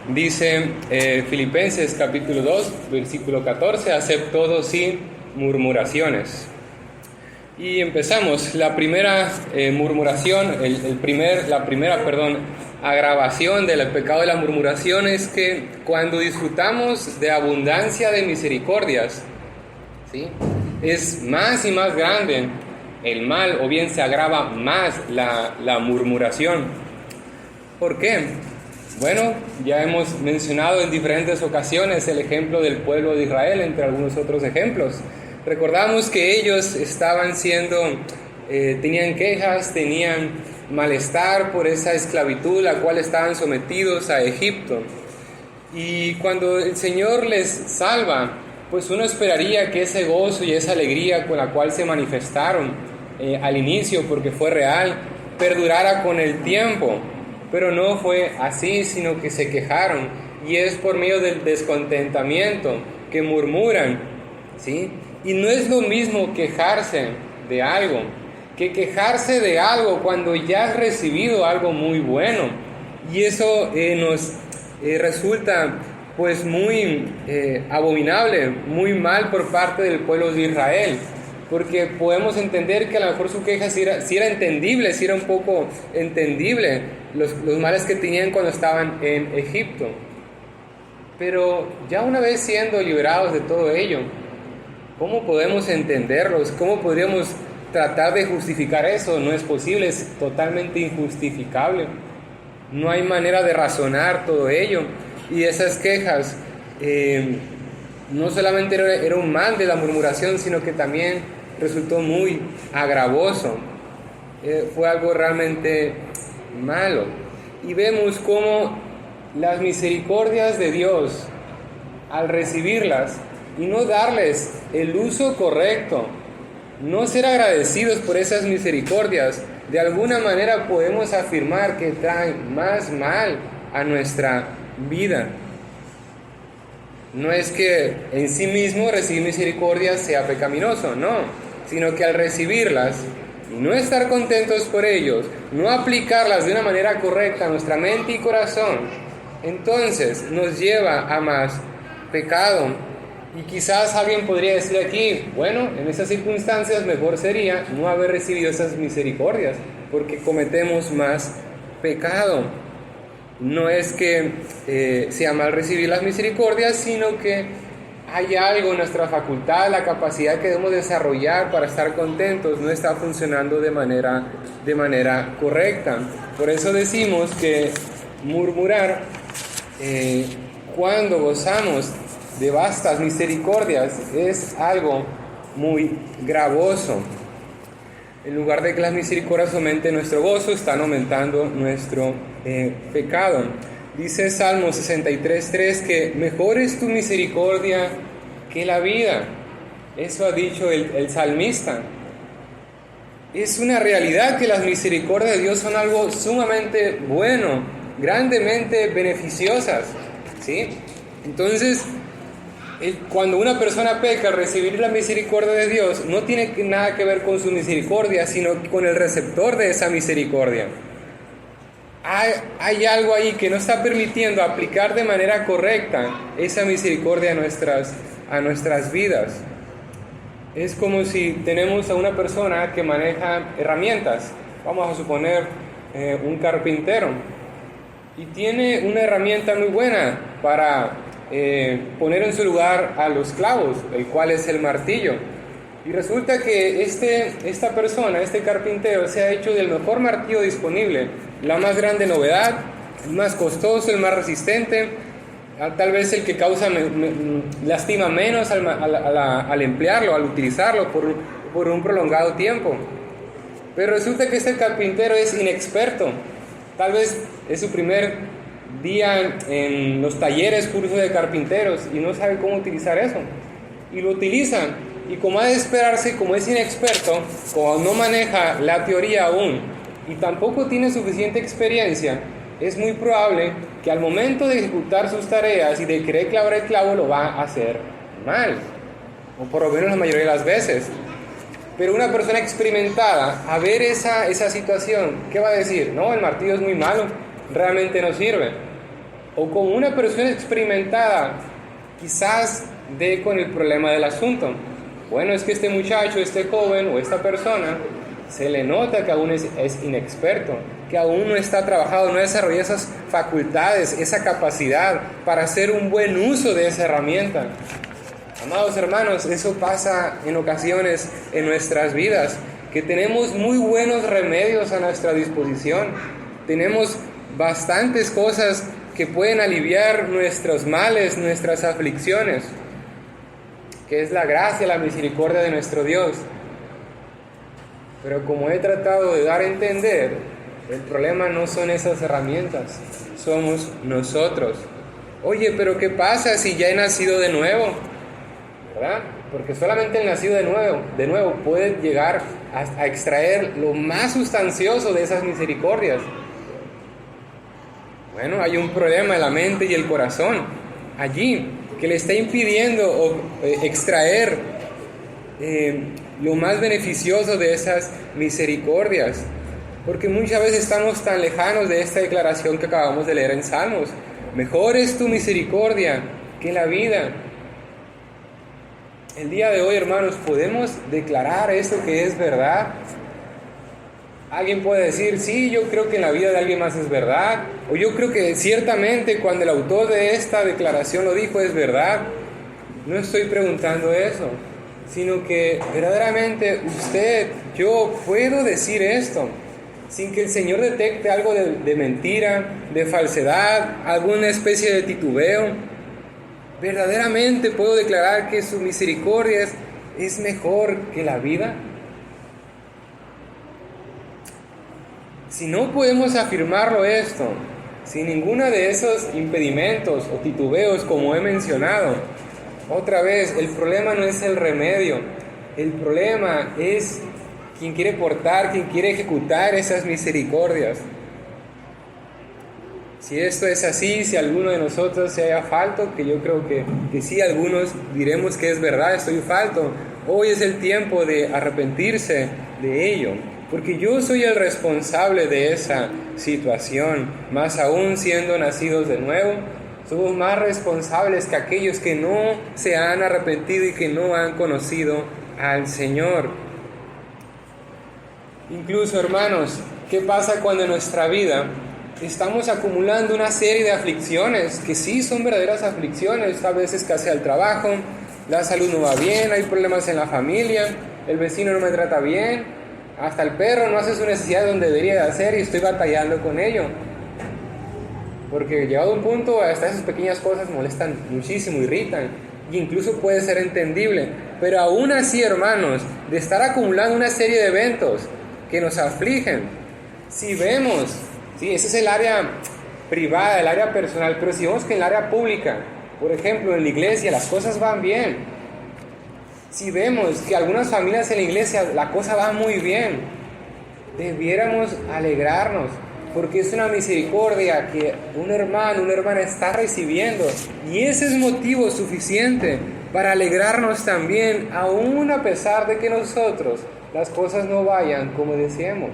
Dice Filipenses capítulo 2, versículo 14, haced todo sin murmuraciones. Y empezamos. La primera murmuración, la primera agravación del pecado de la murmuración es que cuando disfrutamos de abundancia de misericordias, ¿sí?, es más y más grande el mal, o bien se agrava más la murmuración. ¿Por qué? Bueno, ya hemos mencionado en diferentes ocasiones el ejemplo del pueblo de Israel, entre algunos otros ejemplos. Recordamos que ellos tenían quejas, tenían malestar por esa esclavitud a la cual estaban sometidos a Egipto. Y cuando el Señor les salva, pues uno esperaría que ese gozo y esa alegría con la cual se manifestaron al inicio, porque fue real, perdurara con el tiempo. Pero no fue así, sino que se quejaron, y es por medio del descontentamiento que murmuran, ¿sí? Y no es lo mismo quejarse de algo que quejarse de algo cuando ya has recibido algo muy bueno, y eso nos resulta pues muy abominable, muy mal por parte del pueblo de Israel. Porque podemos entender que a lo mejor su queja sí era entendible, sí era un poco entendible los males que tenían cuando estaban en Egipto. Pero ya una vez siendo liberados de todo ello, ¿cómo podemos entenderlos? ¿Cómo podríamos tratar de justificar eso? No es posible, es totalmente injustificable. No hay manera de razonar todo ello. Y esas quejas no solamente era un mal de la murmuración, sino que también resultó muy agravoso. Fue algo realmente malo. Y vemos cómo las misericordias de Dios, al recibirlas y no darles el uso correcto, no ser agradecidos por esas misericordias, de alguna manera podemos afirmar que traen más mal a nuestra vida. No es que en sí mismo recibir misericordia sea pecaminoso, no, sino que al recibirlas y no estar contentos por ellos, no aplicarlas de una manera correcta a nuestra mente y corazón, entonces nos lleva a más pecado. Y quizás alguien podría decir aquí, bueno, en esas circunstancias mejor sería no haber recibido esas misericordias, porque cometemos más pecado. No es que sea mal recibir las misericordias, sino que hay algo en nuestra facultad, la capacidad que debemos desarrollar para estar contentos, no está funcionando de manera correcta. Por eso decimos que murmurar, cuando gozamos de vastas misericordias, es algo muy gravoso. En lugar de que las misericordias aumenten nuestro gozo, están aumentando nuestro pecado. Dice Salmo 63:3 que mejor es tu misericordia que la vida. Eso ha dicho el salmista. Es una realidad que las misericordias de Dios son algo sumamente bueno, grandemente beneficiosas, ¿sí? Entonces, cuando una persona peca, recibir la misericordia de Dios no tiene nada que ver con su misericordia, sino con el receptor de esa misericordia. Hay algo ahí que no está permitiendo aplicar de manera correcta esa misericordia a nuestras vidas. Es como si tenemos a una persona que maneja herramientas, vamos a suponer un carpintero, y tiene una herramienta muy buena para poner en su lugar a los clavos, el cual es el martillo. Y resulta que esta persona, este carpintero, se ha hecho del mejor martillo disponible, la más grande novedad, el más costoso, el más resistente, tal vez el que lastima menos al emplearlo, al utilizarlo por un prolongado tiempo. Pero resulta que este carpintero es inexperto, tal vez es su primer día en los talleres, cursos de carpinteros, y no sabe cómo utilizar eso, y lo utiliza. Y como ha de esperarse, como es inexperto, como no maneja la teoría aún y tampoco tiene suficiente experiencia, es muy probable que al momento de ejecutar sus tareas y de querer clavar el clavo lo va a hacer mal. o por lo menos la mayoría de las veces. Pero una persona experimentada, a ver esa situación, ¿qué va a decir? No, el martillo es muy malo, realmente no sirve. O como una persona experimentada, quizás dé con el problema del asunto. Bueno, es que este muchacho, este joven o esta persona, se le nota que aún es inexperto, que aún no está trabajado, no desarrolla esas facultades, esa capacidad para hacer un buen uso de esa herramienta. Amados hermanos, eso pasa en ocasiones en nuestras vidas, que tenemos muy buenos remedios a nuestra disposición, tenemos bastantes cosas que pueden aliviar nuestros males, nuestras aflicciones, que es la gracia, la misericordia de nuestro Dios. Pero como he tratado de dar a entender, el problema no son esas herramientas, somos nosotros. Oye, pero ¿qué pasa si ya he nacido de nuevo? ¿Verdad? Porque solamente el nacido de nuevo puede llegar a extraer lo más sustancioso de esas misericordias. Bueno, hay un problema en la mente y el corazón allí que le está impidiendo extraer lo más beneficioso de esas misericordias. Porque muchas veces estamos tan lejanos de esta declaración que acabamos de leer en Salmos. Mejor es tu misericordia que la vida. El día de hoy, hermanos, ¿podemos declarar esto que es verdad? Alguien puede decir, sí, yo creo que en la vida de alguien más es verdad. O yo creo que ciertamente cuando el autor de esta declaración lo dijo es verdad. No estoy preguntando eso, sino que verdaderamente usted, yo puedo decir esto sin que el Señor detecte algo de mentira, de falsedad, alguna especie de titubeo. ¿Verdaderamente puedo declarar que su misericordia es mejor que la vida? Si no podemos afirmarlo esto, sin ninguno de esos impedimentos o titubeos como he mencionado, otra vez, el problema no es el remedio, el problema es quien quiere portar, quien quiere ejecutar esas misericordias. Si esto es así, si alguno de nosotros se haya falto, que yo creo que sí, algunos diremos que es verdad, estoy falto, hoy es el tiempo de arrepentirse de ello, porque yo soy el responsable de esa situación, más aún siendo nacidos de nuevo, somos más responsables que aquellos que no se han arrepentido y que no han conocido al Señor. Incluso, hermanos, ¿qué pasa cuando en nuestra vida estamos acumulando una serie de aflicciones que sí son verdaderas aflicciones? A veces escasea el trabajo, la salud no va bien, hay problemas en la familia, el vecino no me trata bien, hasta el perro no hace su necesidad donde debería de hacer y estoy batallando con ello. Porque llegado a un punto, hasta esas pequeñas cosas molestan muchísimo, irritan, e incluso puede ser entendible. Pero aún así, hermanos, de estar acumulando una serie de eventos que nos afligen, si vemos, sí, ese es el área privada, el área personal, pero si vemos que en el área pública, por ejemplo, en la iglesia, las cosas van bien, si vemos que algunas familias en la iglesia la cosa va muy bien, debiéramos alegrarnos, porque es una misericordia que un hermano, una hermana está recibiendo, y ese es motivo suficiente para alegrarnos también, aún a pesar de que nosotros las cosas no vayan como deseemos.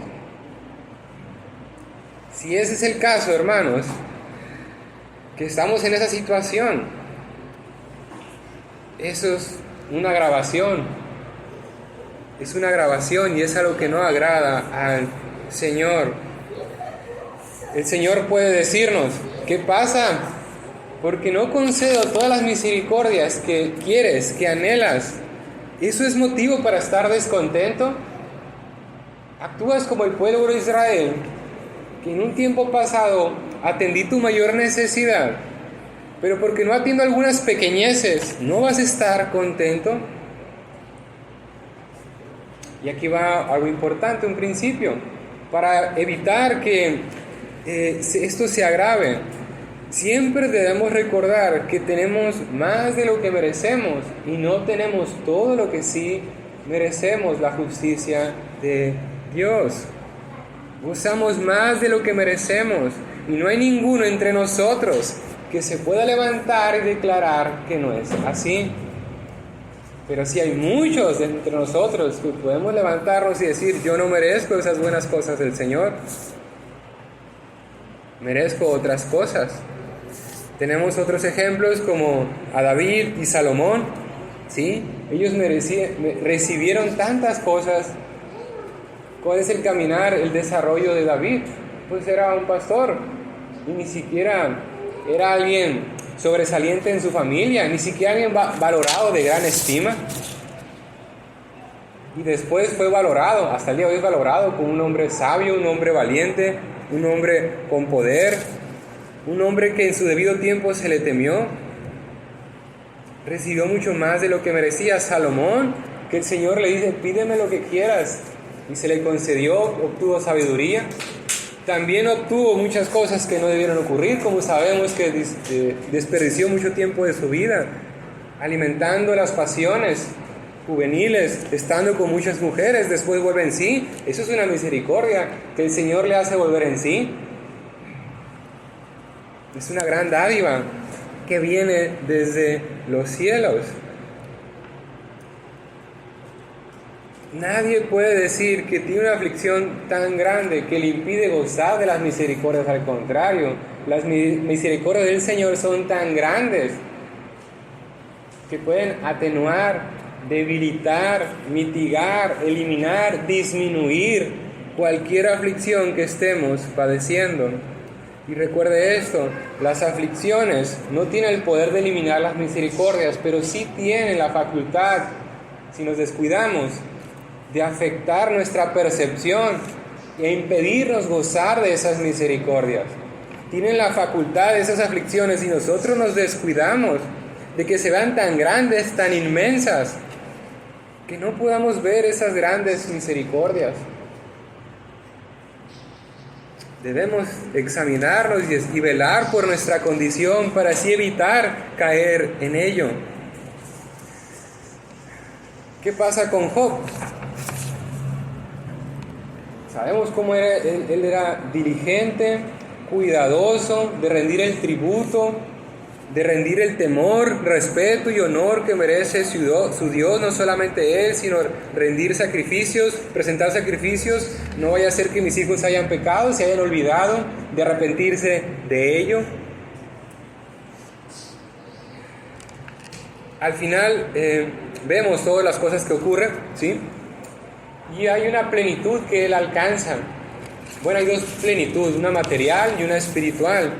Si ese es el caso, hermanos, que estamos en esa situación, eso es una grabación, y es algo que no agrada al Señor. El Señor puede decirnos, ¿qué pasa? Porque no concedo todas las misericordias que quieres, que anhelas. ¿Eso es motivo para estar descontento? Actúas como el pueblo de Israel, que en un tiempo pasado atendí tu mayor necesidad, pero porque no atiendo algunas pequeñeces, ¿no vas a estar contento? Y aquí va algo importante, un principio, para evitar que esto se agrave. Siempre debemos recordar que tenemos más de lo que merecemos y no tenemos todo lo que sí merecemos, la justicia de Dios. Gozamos más de lo que merecemos y no hay ninguno entre nosotros que se pueda levantar y declarar que no es así. Pero sí hay muchos entre nosotros que podemos levantarnos y decir, yo no merezco esas buenas cosas del Señor, merezco otras cosas. Tenemos otros ejemplos como a David y Salomón, ¿sí? Ellos recibieron tantas cosas. ¿Cuál es el caminar, el desarrollo de David? Pues era un pastor y ni siquiera era alguien sobresaliente en su familia, ni siquiera alguien valorado de gran estima. Y después fue valorado, hasta el día de hoy es valorado como un hombre sabio, un hombre valiente, un hombre con poder, un hombre que en su debido tiempo se le temió. Recibió mucho más de lo que merecía. Salomón, que el Señor le dice, pídeme lo que quieras, y se le concedió, obtuvo sabiduría. También obtuvo muchas cosas que no debieron ocurrir, como sabemos que desperdició mucho tiempo de su vida alimentando las pasiones juveniles, estando con muchas mujeres, después vuelve en sí. Eso es una misericordia que el Señor le hace volver en sí. Es una gran dádiva que viene desde los cielos. Nadie puede decir que tiene una aflicción tan grande que le impide gozar de las misericordias. Al contrario, las misericordias del Señor son tan grandes que pueden atenuar, debilitar, mitigar, eliminar, disminuir cualquier aflicción que estemos padeciendo. Y recuerde esto, las aflicciones no tienen el poder de eliminar las misericordias, pero sí tienen la facultad, si nos descuidamos, de afectar nuestra percepción e impedirnos gozar de esas misericordias. Tienen la facultad de esas aflicciones y nosotros nos descuidamos de que se vean tan grandes, tan inmensas, que no podamos ver esas grandes misericordias. Debemos examinarnos y velar por nuestra condición para así evitar caer en ello. ¿Qué pasa con Job? Sabemos cómo era, él era diligente, cuidadoso de rendir el tributo, de rendir el temor, respeto y honor que merece su Dios, no solamente él, sino rendir sacrificios, presentar sacrificios. No vaya a ser que mis hijos hayan pecado, se hayan olvidado de arrepentirse de ello. Al final vemos todas las cosas que ocurren, ¿sí? Y hay una plenitud que él alcanza. Bueno, hay dos plenitudes, una material y una espiritual.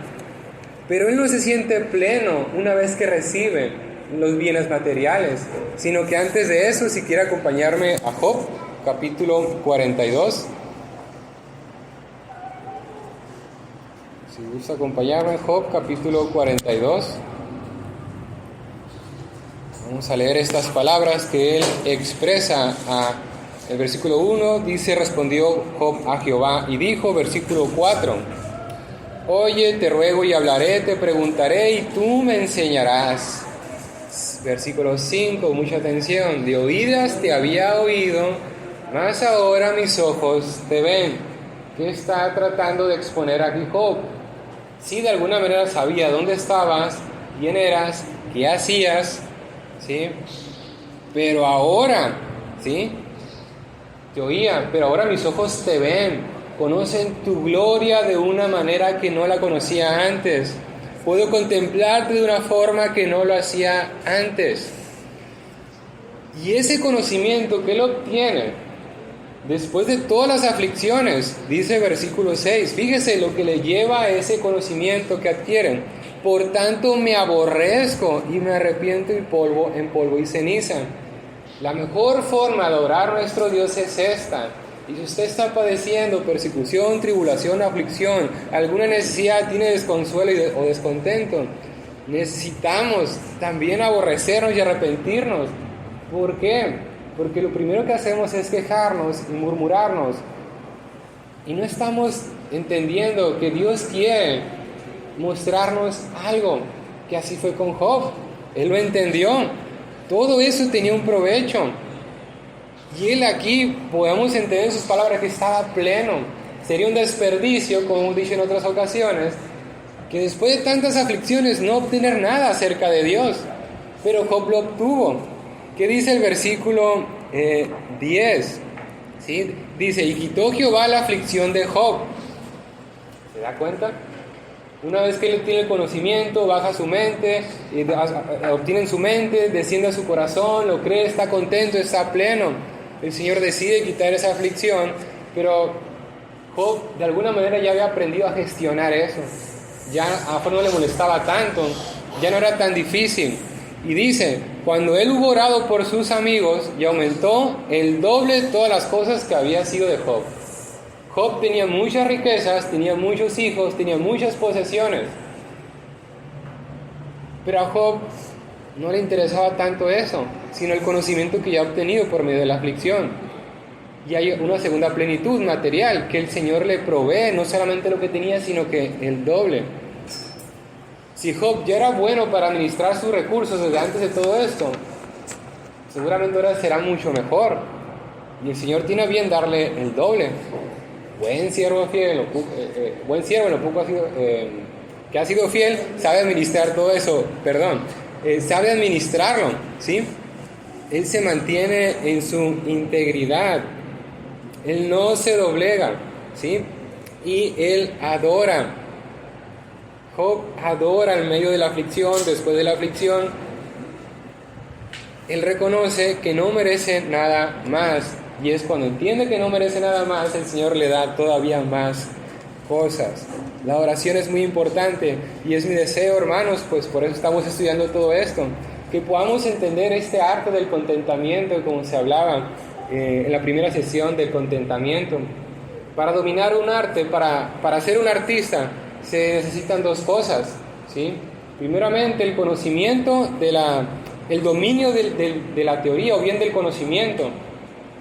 Pero él no se siente pleno una vez que recibe los bienes materiales, sino que antes de eso, si quiere acompañarme a Job, capítulo 42. Si gusta acompañarme, Job, capítulo 42. Vamos a leer estas palabras que él expresa el versículo 1 dice, respondió Job a Jehová y dijo, versículo 4, oye, te ruego y hablaré, te preguntaré y tú me enseñarás. Versículo 5, mucha atención, de oídas te había oído, mas ahora mis ojos te ven. ¿Qué está tratando de exponer aquí Job? Sí, de alguna manera sabía dónde estabas, quién eras, qué hacías, ¿sí? Pero ahora, ¿sí? Te oía, pero ahora mis ojos te ven, conocen tu gloria de una manera que no la conocía antes. Puedo contemplarte de una forma que no lo hacía antes. Y ese conocimiento que él obtiene después de todas las aflicciones, dice versículo 6, fíjese lo que le lleva a ese conocimiento que adquieren. Por tanto me aborrezco y me arrepiento en polvo y ceniza. La mejor forma de adorar a nuestro Dios es esta. Y si usted está padeciendo persecución, tribulación, aflicción, alguna necesidad, tiene desconsuelo o descontento, necesitamos también aborrecernos y arrepentirnos. ¿Por qué? Porque lo primero que hacemos es quejarnos y murmurarnos. Y no estamos entendiendo que Dios quiere mostrarnos algo, que así fue con Job. Él lo entendió. Todo eso tenía un provecho. Y él aquí, podemos entender en sus palabras que estaba pleno. Sería un desperdicio, como hemos dicho en otras ocasiones, que después de tantas aflicciones no obtener nada acerca de Dios. Pero Job lo obtuvo. ¿Qué dice el versículo 10? ¿Sí? Dice, y quitó Jehová la aflicción de Job. ¿Se da cuenta? Una vez que él tiene el conocimiento, baja su mente, obtiene en su mente, desciende a su corazón, lo cree, está contento, está pleno. El Señor decide quitar esa aflicción, pero Job de alguna manera ya había aprendido a gestionar eso. Ya a Job no le molestaba tanto, ya no era tan difícil. Y dice, cuando él hubo orado por sus amigos, y aumentó el doble de todas las cosas que había sido de Job. Job tenía muchas riquezas, tenía muchos hijos, tenía muchas posesiones. Pero a Job no le interesaba tanto eso, sino el conocimiento que ya ha obtenido por medio de la aflicción. Y hay una segunda plenitud material que el Señor le provee, no solamente lo que tenía, sino que el doble. Si Job ya era bueno para administrar sus recursos desde antes de todo esto, seguramente ahora será mucho mejor. Y el Señor tiene a bien darle el doble. Buen siervo fiel, buen siervo en lo poco que ha sido fiel, sabe administrar todo eso, sabe administrarlo, ¿sí? Él se mantiene en su integridad, él no se doblega, ¿sí? Y él adora. Job adora en medio de la aflicción, después de la aflicción. Él reconoce que no merece nada más. Y es cuando entiende que no merece nada más, el Señor le da todavía más cosas. La oración es muy importante y es mi deseo, hermanos, pues por eso estamos estudiando todo esto, que podamos entender este arte del contentamiento, como se hablaba en la primera sesión del contentamiento. Para dominar un arte, para ser un artista, se necesitan dos cosas, ¿sí? Primeramente, el conocimiento, el dominio de la teoría o bien del conocimiento,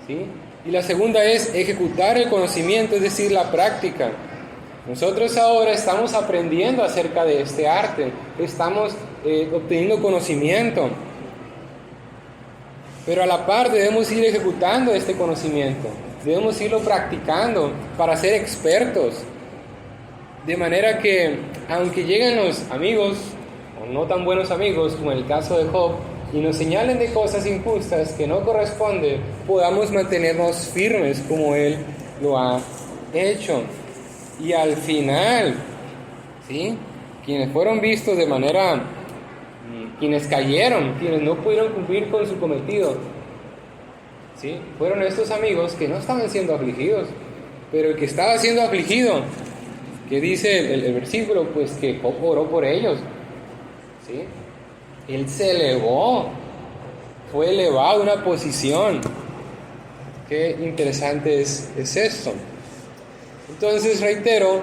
¿sí? Y la segunda es ejecutar el conocimiento, es decir, la práctica. Nosotros ahora estamos aprendiendo acerca de este arte, estamos obteniendo conocimiento, pero a la par debemos ir ejecutando este conocimiento, debemos irlo practicando para ser expertos, de manera que aunque lleguen los amigos, o no tan buenos amigos, como en el caso de Job, y nos señalen de cosas injustas que no corresponden, podamos mantenernos firmes como Él lo ha hecho. Y al final, ¿sí? Quienes fueron vistos de manera, quienes cayeron, quienes no pudieron cumplir con su cometido, ¿sí? Fueron estos amigos que no estaban siendo afligidos, pero el que estaba siendo afligido, que dice el versículo, pues que Job oró por ellos, ¿sí? Él se elevó, fue elevado a una posición. Qué interesante es esto. Entonces, reitero,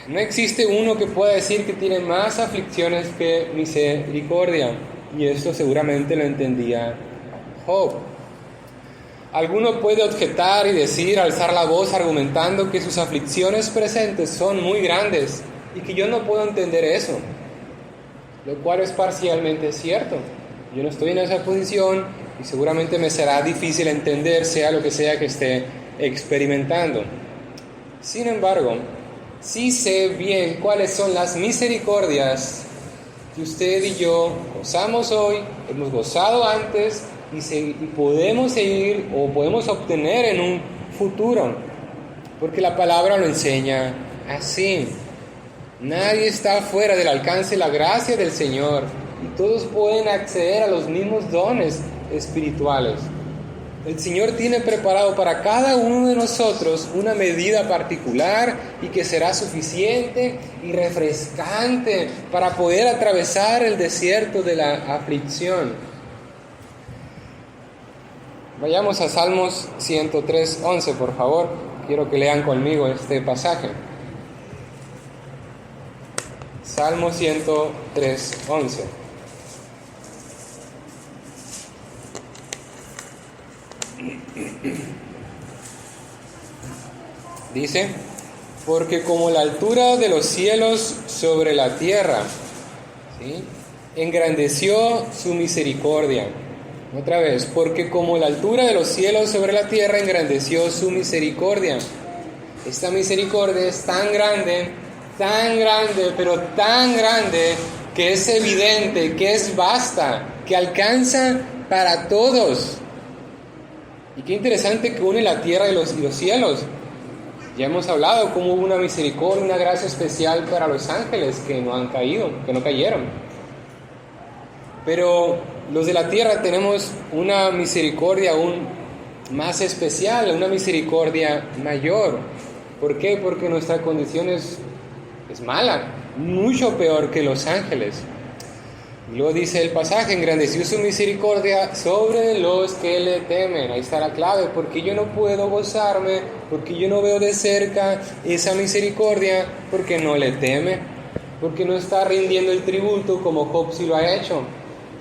no existe uno que pueda decir que tiene más aflicciones que misericordia, y esto seguramente lo entendía Job. Alguno puede objetar y decir, alzar la voz argumentando que sus aflicciones presentes son muy grandes y que yo no puedo entender eso, lo cual es parcialmente cierto. Yo no estoy en esa posición y seguramente me será difícil entender sea lo que sea que esté experimentando. Sin embargo, sí sé bien cuáles son las misericordias que usted y yo gozamos hoy, hemos gozado antes y podemos seguir o podemos obtener en un futuro, porque la palabra lo enseña así. Nadie está fuera del alcance de la gracia del Señor y todos pueden acceder a los mismos dones espirituales. El Señor tiene preparado para cada uno de nosotros una medida particular y que será suficiente y refrescante para poder atravesar el desierto de la aflicción. Vayamos a Salmos 103:11, por favor. Quiero que lean conmigo este pasaje. Salmo 103:11. Dice, porque como la altura de los cielos sobre la tierra, ¿sí?, engrandeció su misericordia. Otra vez, porque como la altura de los cielos sobre la tierra engrandeció su misericordia. Esta misericordia es tan grande, pero tan grande, que es evidente, que es vasta, que alcanza para todos. Y qué interesante que une la tierra y los cielos. Ya hemos hablado cómo hubo una misericordia, una gracia especial para los ángeles que no han caído, que no cayeron. Pero los de la tierra tenemos una misericordia aún más especial, una misericordia mayor. ¿Por qué? Porque nuestra condición es mala, mucho peor que los ángeles. Luego dice el pasaje: engrandeció su misericordia sobre los que le temen. Ahí está la clave. Porque yo no puedo gozarme, porque yo no veo de cerca esa misericordia, porque no le teme, porque no está rindiendo el tributo como Job sí lo ha hecho,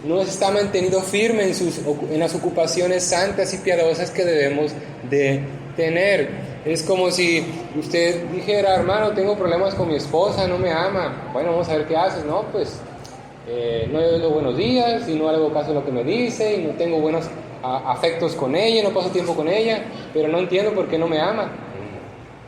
no está mantenido firme en las ocupaciones santas y piadosas que debemos de tener. Es como si usted dijera: hermano, tengo problemas con mi esposa, no me ama. Bueno, vamos a ver qué haces. No, pues no le doy buenos días y no le hago caso a lo que me dice y no tengo buenos afectos con ella, no paso tiempo con ella, pero no entiendo por qué no me ama.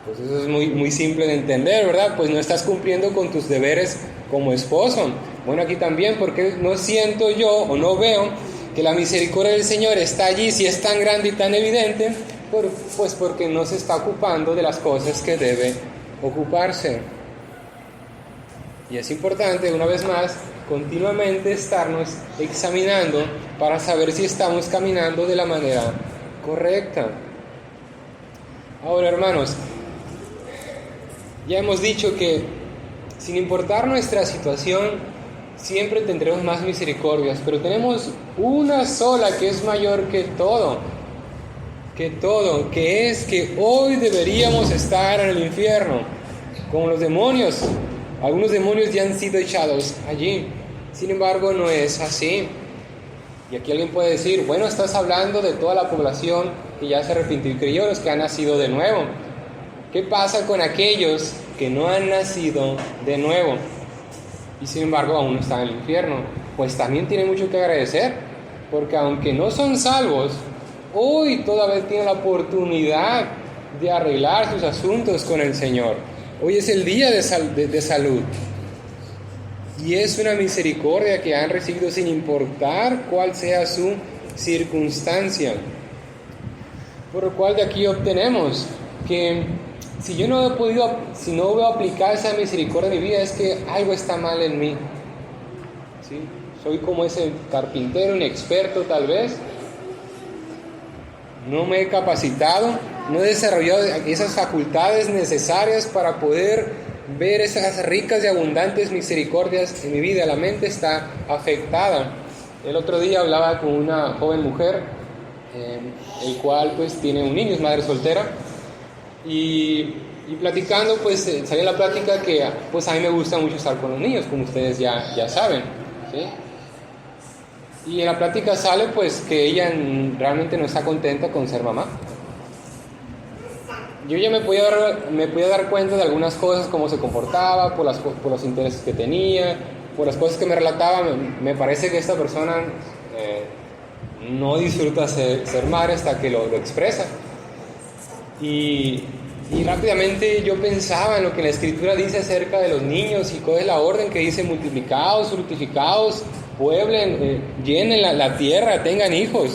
Pues eso es muy, muy simple de entender, ¿verdad? Pues no estás cumpliendo con tus deberes como esposo. Bueno, aquí también, porque no siento yo o no veo que la misericordia del Señor está allí, si es tan grande y tan evidente, pues porque no se está ocupando de las cosas que debe ocuparse. Y es importante, una vez más, continuamente estarnos examinando para saber si estamos caminando de la manera correcta. Ahora, hermanos, ya hemos dicho que sin importar nuestra situación, siempre tendremos más misericordias, pero tenemos una sola que es mayor que todo, que es que hoy deberíamos estar en el infierno, como los demonios. Algunos demonios ya han sido echados allí. Sin embargo, no es así. Y aquí alguien puede decir: bueno, estás hablando de toda la población que ya se arrepintió y creyó, los que han nacido de nuevo. ¿Qué pasa con aquellos que no han nacido de nuevo y sin embargo aún no están en el infierno? Pues también tienen mucho que agradecer, porque aunque no son salvos, hoy todavía tienen la oportunidad de arreglar sus asuntos con el Señor. Hoy es el día de salud. Y es una misericordia que han recibido sin importar cuál sea su circunstancia. Por lo cual de aquí obtenemos que si no veo aplicar esa misericordia en mi vida, es que algo está mal en mí. ¿Sí? Soy como ese carpintero inexperto tal vez. No me he capacitado, no he desarrollado esas facultades necesarias para poder ver esas ricas y abundantes misericordias en mi vida. La mente está afectada. El otro día hablaba con una joven mujer, el cual pues tiene un niño, es madre soltera, y platicando pues salió la plática que pues a mí me gusta mucho estar con los niños, como ustedes ya saben, ¿sí? Y en la plática sale pues que ella realmente no está contenta con ser mamá. Yo ya me podía dar cuenta de algunas cosas, cómo se comportaba, por los intereses que tenía, por las cosas que me relataba. Me parece que esta persona no disfruta ser madre hasta que lo expresa. Y rápidamente yo pensaba en lo que la Escritura dice acerca de los niños y cuál es la orden que dice: multiplicaos, fructificaos, pueblen, llenen la tierra, tengan hijos.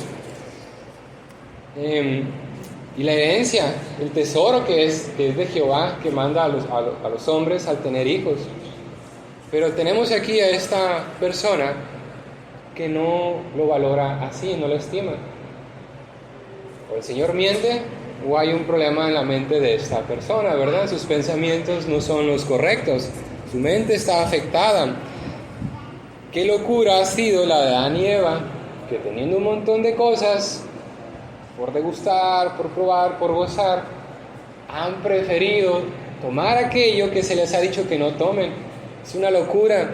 Y la herencia, el tesoro que es de Jehová, que manda a los hombres al tener hijos. Pero tenemos aquí a esta persona que no lo valora así, no lo estima. O el Señor miente, o hay un problema en la mente de esta persona, ¿verdad? Sus pensamientos no son los correctos, su mente está afectada. Qué locura ha sido la de Adán y Eva, que teniendo un montón de cosas por degustar, por probar, por gozar, han preferido tomar aquello que se les ha dicho que no tomen. Es una locura.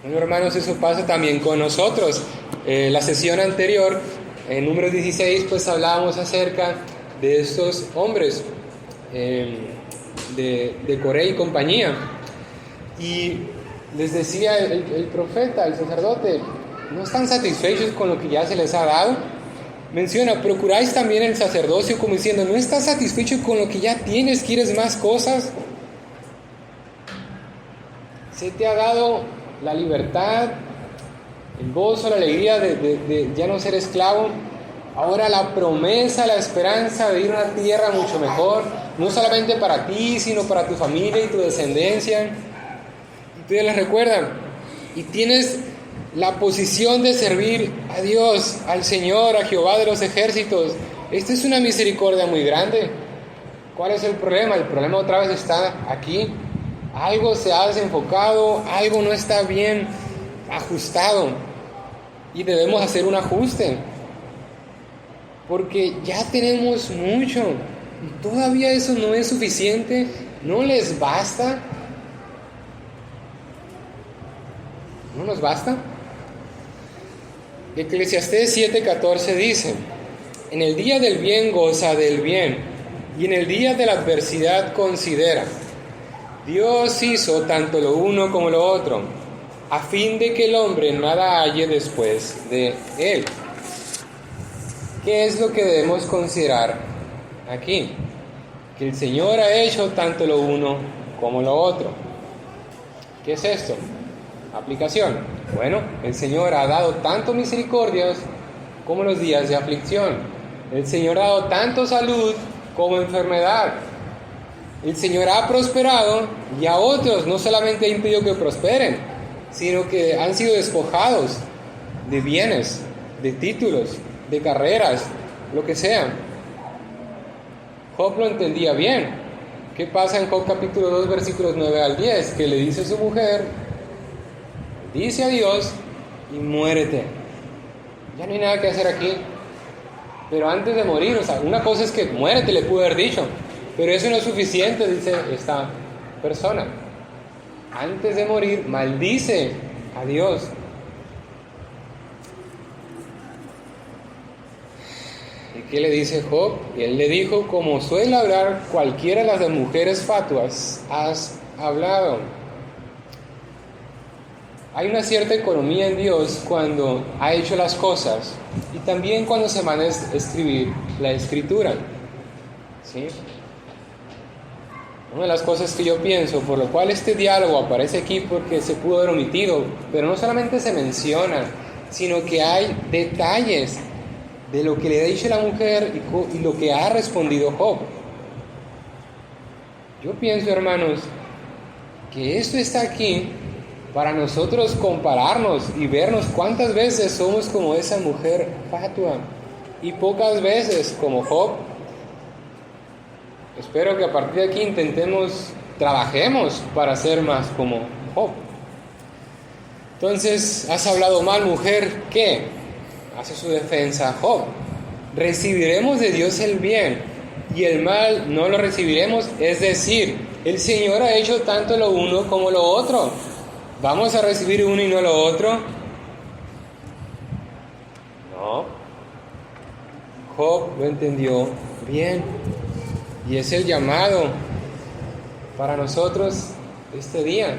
Bueno, hermanos, eso pasa también con nosotros. La sesión anterior, en número 16, pues hablábamos acerca de estos hombres de Coré y compañía. Y les decía el profeta, el sacerdote: ¿no están satisfechos con lo que ya se les ha dado? Menciona: procuráis también el sacerdocio, como diciendo: ¿no estás satisfecho con lo que ya tienes? ¿Quieres más cosas? Se te ha dado la libertad, el gozo, la alegría de ya no ser esclavo, ahora la promesa, la esperanza de ir a una tierra mucho mejor, no solamente para ti, sino para tu familia y tu descendencia. Y tú ya les recuerdas, y tienes la posición de servir a Dios, al Señor, a Jehová de los ejércitos. Esta es una misericordia muy grande. ¿Cuál es el problema? El problema otra vez está aquí. Algo se ha desenfocado, algo no está bien ajustado y debemos hacer un ajuste, porque ya tenemos mucho y todavía eso no es suficiente, no les basta, no nos basta. Eclesiastés 7:14 dice: en el día del bien goza del bien, y en el día de la adversidad considera. Dios hizo tanto lo uno como lo otro, a fin de que el hombre nada halle después de él. ¿Qué es lo que debemos considerar aquí? Que el Señor ha hecho tanto lo uno como lo otro. ¿Qué es esto? Aplicación. Bueno, el Señor ha dado tanto misericordias como los días de aflicción. El Señor ha dado tanto salud como enfermedad. El Señor ha prosperado y a otros no solamente ha impedido que prosperen, sino que han sido despojados de bienes, de títulos, de carreras, lo que sea. Job lo entendía bien. ¿Qué pasa en Job capítulo 2, versículos 9 al 10? Que le dice a su mujer: dice a Dios y muérete. Ya no hay nada que hacer aquí. Pero antes de morir, o sea, una cosa es que muérete, le pude haber dicho, pero eso no es suficiente, dice esta persona. Antes de morir, maldice a Dios. ¿Y qué le dice Job? Y él le dijo: como suele hablar cualquiera de las mujeres fatuas, has hablado. Hay una cierta economía en Dios cuando ha hecho las cosas y también cuando se manda a escribir la escritura. ¿Sí? Una de las cosas que yo pienso, por lo cual este diálogo aparece aquí, porque se pudo haber omitido, pero no solamente se menciona, sino que hay detalles de lo que le ha dicho la mujer y lo que ha respondido Job. Yo pienso, hermanos, que esto está aquí para nosotros compararnos y vernos cuántas veces somos como esa mujer fatua y pocas veces como Job. Espero que a partir de aquí trabajemos para ser más como Job. Entonces, ¿has hablado mal, mujer? ¿Qué? Hace su defensa Job. Recibiremos de Dios el bien y el mal no lo recibiremos. Es decir, el Señor ha hecho tanto lo uno como lo otro. ¿Vamos a recibir uno y no lo otro? No. Job lo entendió bien. Y es el llamado para nosotros este día.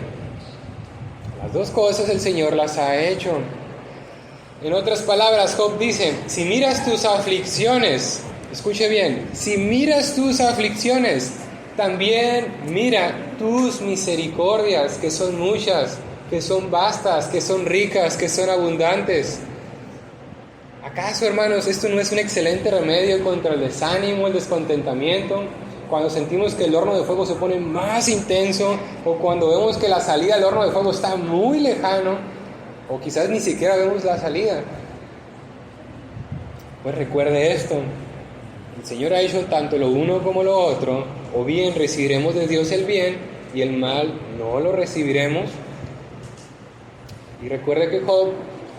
Las dos cosas el Señor las ha hecho. En otras palabras, Job dice: si miras tus aflicciones, escuche bien, si miras tus aflicciones, también mira tus misericordias, que son muchas, que son vastas, que son ricas, que son abundantes. ¿Acaso, hermanos, esto no es un excelente remedio contra el desánimo, el descontentamiento? Cuando sentimos que el horno de fuego se pone más intenso, o cuando vemos que la salida del horno de fuego está muy lejano, o quizás ni siquiera vemos la salida. Pues recuerde esto: el Señor ha hecho tanto lo uno como lo otro. O bien recibiremos de Dios el bien y el mal no lo recibiremos. Y recuerde que Job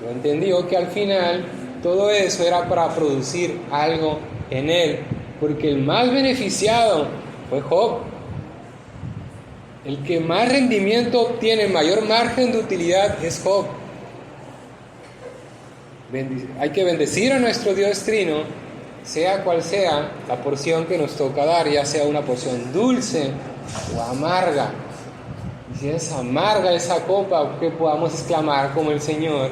lo entendió, que al final todo eso era para producir algo en él, porque el más beneficiado fue Job. El que más rendimiento obtiene, mayor margen de utilidad, es Job. Hay que bendecir a nuestro Dios Trino, sea cual sea la porción que nos toca dar, ya sea una porción dulce o amarga. Y si es amarga esa copa, que podamos exclamar como el Señor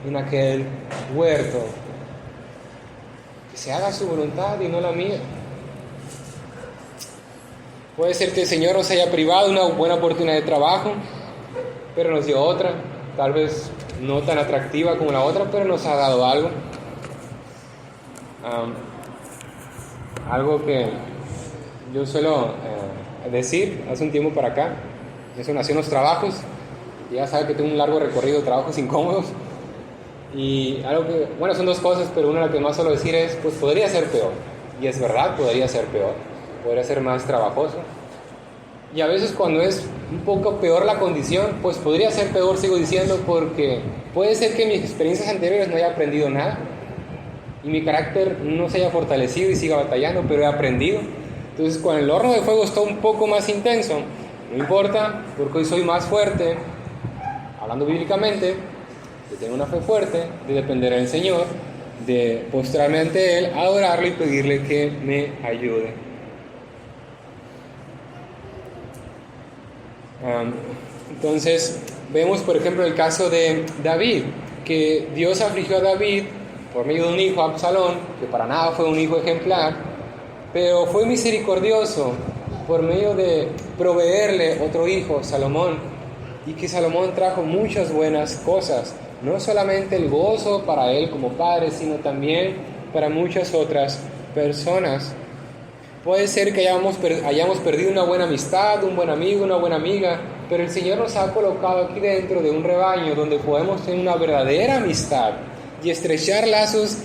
en aquel huerto: que se haga su voluntad y no la mía. Puede ser que el Señor nos haya privado una buena oportunidad de trabajo, pero nos dio otra, tal vez no tan atractiva como la otra, pero nos ha dado algo. Algo que yo suelo decir hace un tiempo para acá, eso nació en los trabajos. Ya sabe que tengo un largo recorrido de trabajos incómodos. Y algo que, bueno, son dos cosas, pero una de las que más suelo decir es, pues podría ser peor. Y es verdad, podría ser peor. Podría ser más trabajoso. Y a veces cuando es un poco peor la condición, pues podría ser peor, sigo diciendo, porque puede ser que en mis experiencias anteriores no haya aprendido nada. Y mi carácter no se haya fortalecido y siga batallando, pero he aprendido. Entonces, cuando el horno de fuego está un poco más intenso, no importa, porque hoy soy más fuerte, hablando bíblicamente, de tener una fe fuerte, de depender del Señor, de postrarme ante Él, adorarlo y pedirle que me ayude. Entonces, vemos por ejemplo el caso de David, que Dios afligió a David por medio de un hijo, Absalón, que para nada fue un hijo ejemplar, pero fue misericordioso por medio de proveerle otro hijo, Salomón, y que Salomón trajo muchas buenas cosas, no solamente el gozo para él como padre, sino también para muchas otras personas. Puede ser que hayamos perdido una buena amistad, un buen amigo, una buena amiga, pero el Señor nos ha colocado aquí dentro de un rebaño donde podemos tener una verdadera amistad y estrechar lazos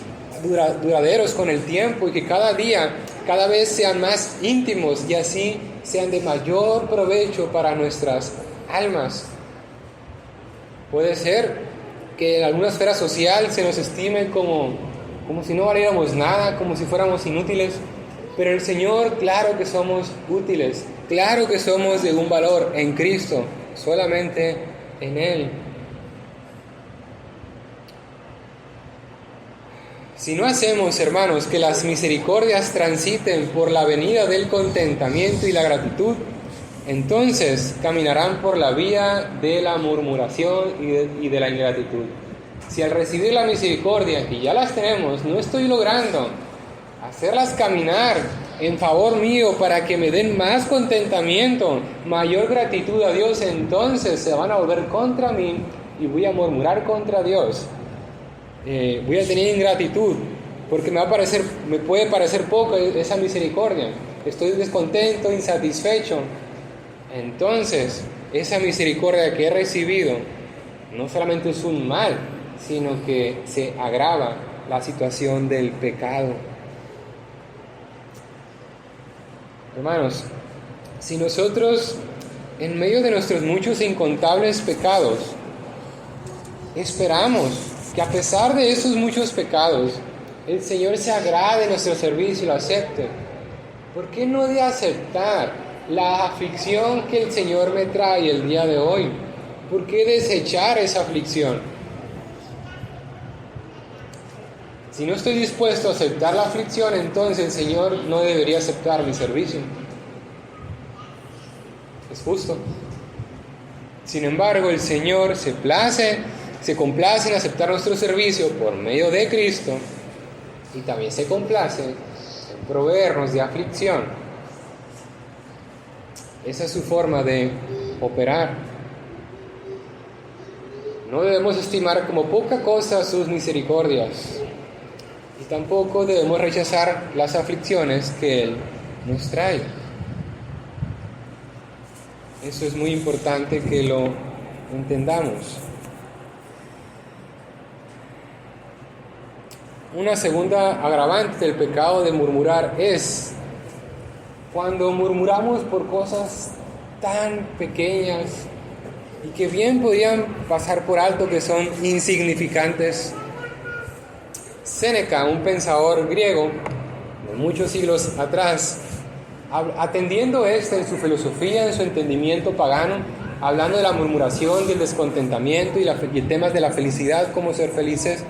duraderos con el tiempo, y que cada día, cada vez sean más íntimos y así sean de mayor provecho para nuestras almas. Puede ser que en alguna esfera social se nos estime como si no valiéramos nada, como si fuéramos inútiles, pero el Señor, claro que somos útiles, claro que somos de un valor en Cristo, solamente en Él. Si no hacemos, hermanos, que las misericordias transiten por la avenida del contentamiento y la gratitud, entonces caminarán por la vía de la murmuración y de la ingratitud. Si al recibir la misericordia, y ya las tenemos, no estoy logrando hacerlas caminar en favor mío para que me den más contentamiento, mayor gratitud a Dios, entonces se van a volver contra mí y voy a murmurar contra Dios. Voy a tener ingratitud, porque me puede parecer poco esa misericordia. Estoy descontento, insatisfecho. Entonces, esa misericordia que he recibido no solamente es un mal, sino que se agrava la situación del pecado. Hermanos, si nosotros, en medio de nuestros muchos e incontables pecados, esperamos que a pesar de esos muchos pecados, el Señor se agrade de nuestro servicio y lo acepte, ¿por qué no de aceptar la aflicción que el Señor me trae el día de hoy? ¿Por qué desechar esa aflicción? Si no estoy dispuesto a aceptar la aflicción, entonces el Señor no debería aceptar mi servicio. Es justo. Sin embargo, el Señor se complace en aceptar nuestro servicio por medio de Cristo, y también se complace en proveernos de aflicción. Esa es su forma de operar. No debemos estimar como poca cosa sus misericordias, y tampoco debemos rechazar las aflicciones que Él nos trae. Eso es muy importante que lo entendamos. Una segunda agravante del pecado de murmurar es cuando murmuramos por cosas tan pequeñas y que bien podían pasar por alto, que son insignificantes. Séneca, un pensador griego de muchos siglos atrás, atendiendo en su filosofía, en su entendimiento pagano, hablando de la murmuración, del descontentamiento y temas de la felicidad, cómo ser felices,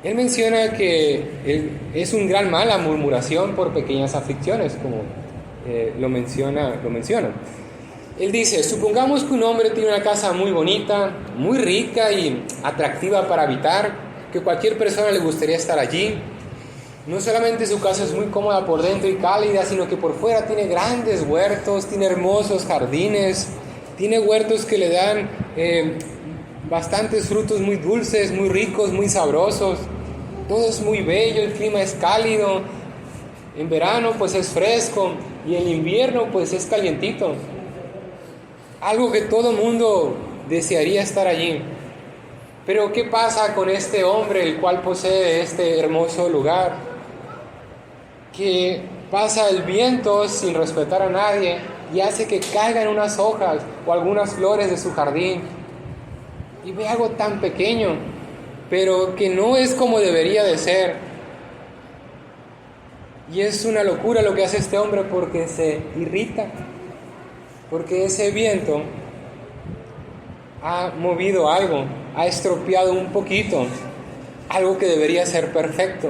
él menciona que es un gran mal la murmuración por pequeñas aflicciones, como lo menciona. Él dice: supongamos que un hombre tiene una casa muy bonita, muy rica y atractiva para habitar, que cualquier persona le gustaría estar allí. No solamente su casa es muy cómoda por dentro y cálida, sino que por fuera tiene grandes huertos, tiene hermosos jardines, tiene huertos que le dan bastantes frutos muy dulces, muy ricos, muy sabrosos. Todo es muy bello, el clima es cálido. En verano pues es fresco y en invierno pues es calientito. Algo que todo mundo desearía estar allí. Pero ¿qué pasa con este hombre el cual posee este hermoso lugar? Que pasa el viento sin respetar a nadie y hace que caigan unas hojas o algunas flores de su jardín. Y ve algo tan pequeño, pero que no es como debería de ser. Y es una locura lo que hace este hombre porque se irrita. Porque ese viento ha movido algo, ha estropeado un poquito algo que debería ser perfecto.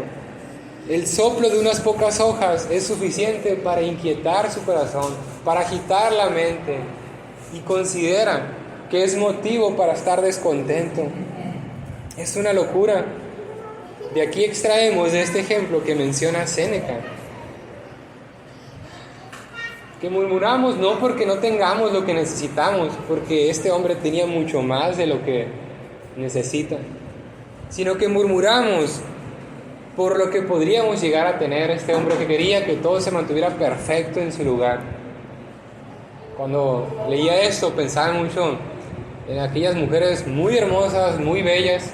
El soplo de unas pocas hojas es suficiente para inquietar su corazón, para agitar la mente, y considera que es motivo para estar descontento. Es una locura. De aquí extraemos de este ejemplo que menciona Séneca, que murmuramos no porque no tengamos lo que necesitamos, porque este hombre tenía mucho más de lo que necesita, sino que murmuramos por lo que podríamos llegar a tener. Este hombre que quería que todo se mantuviera perfecto en su lugar. Cuando leía esto pensaba mucho en aquellas mujeres muy hermosas, muy bellas.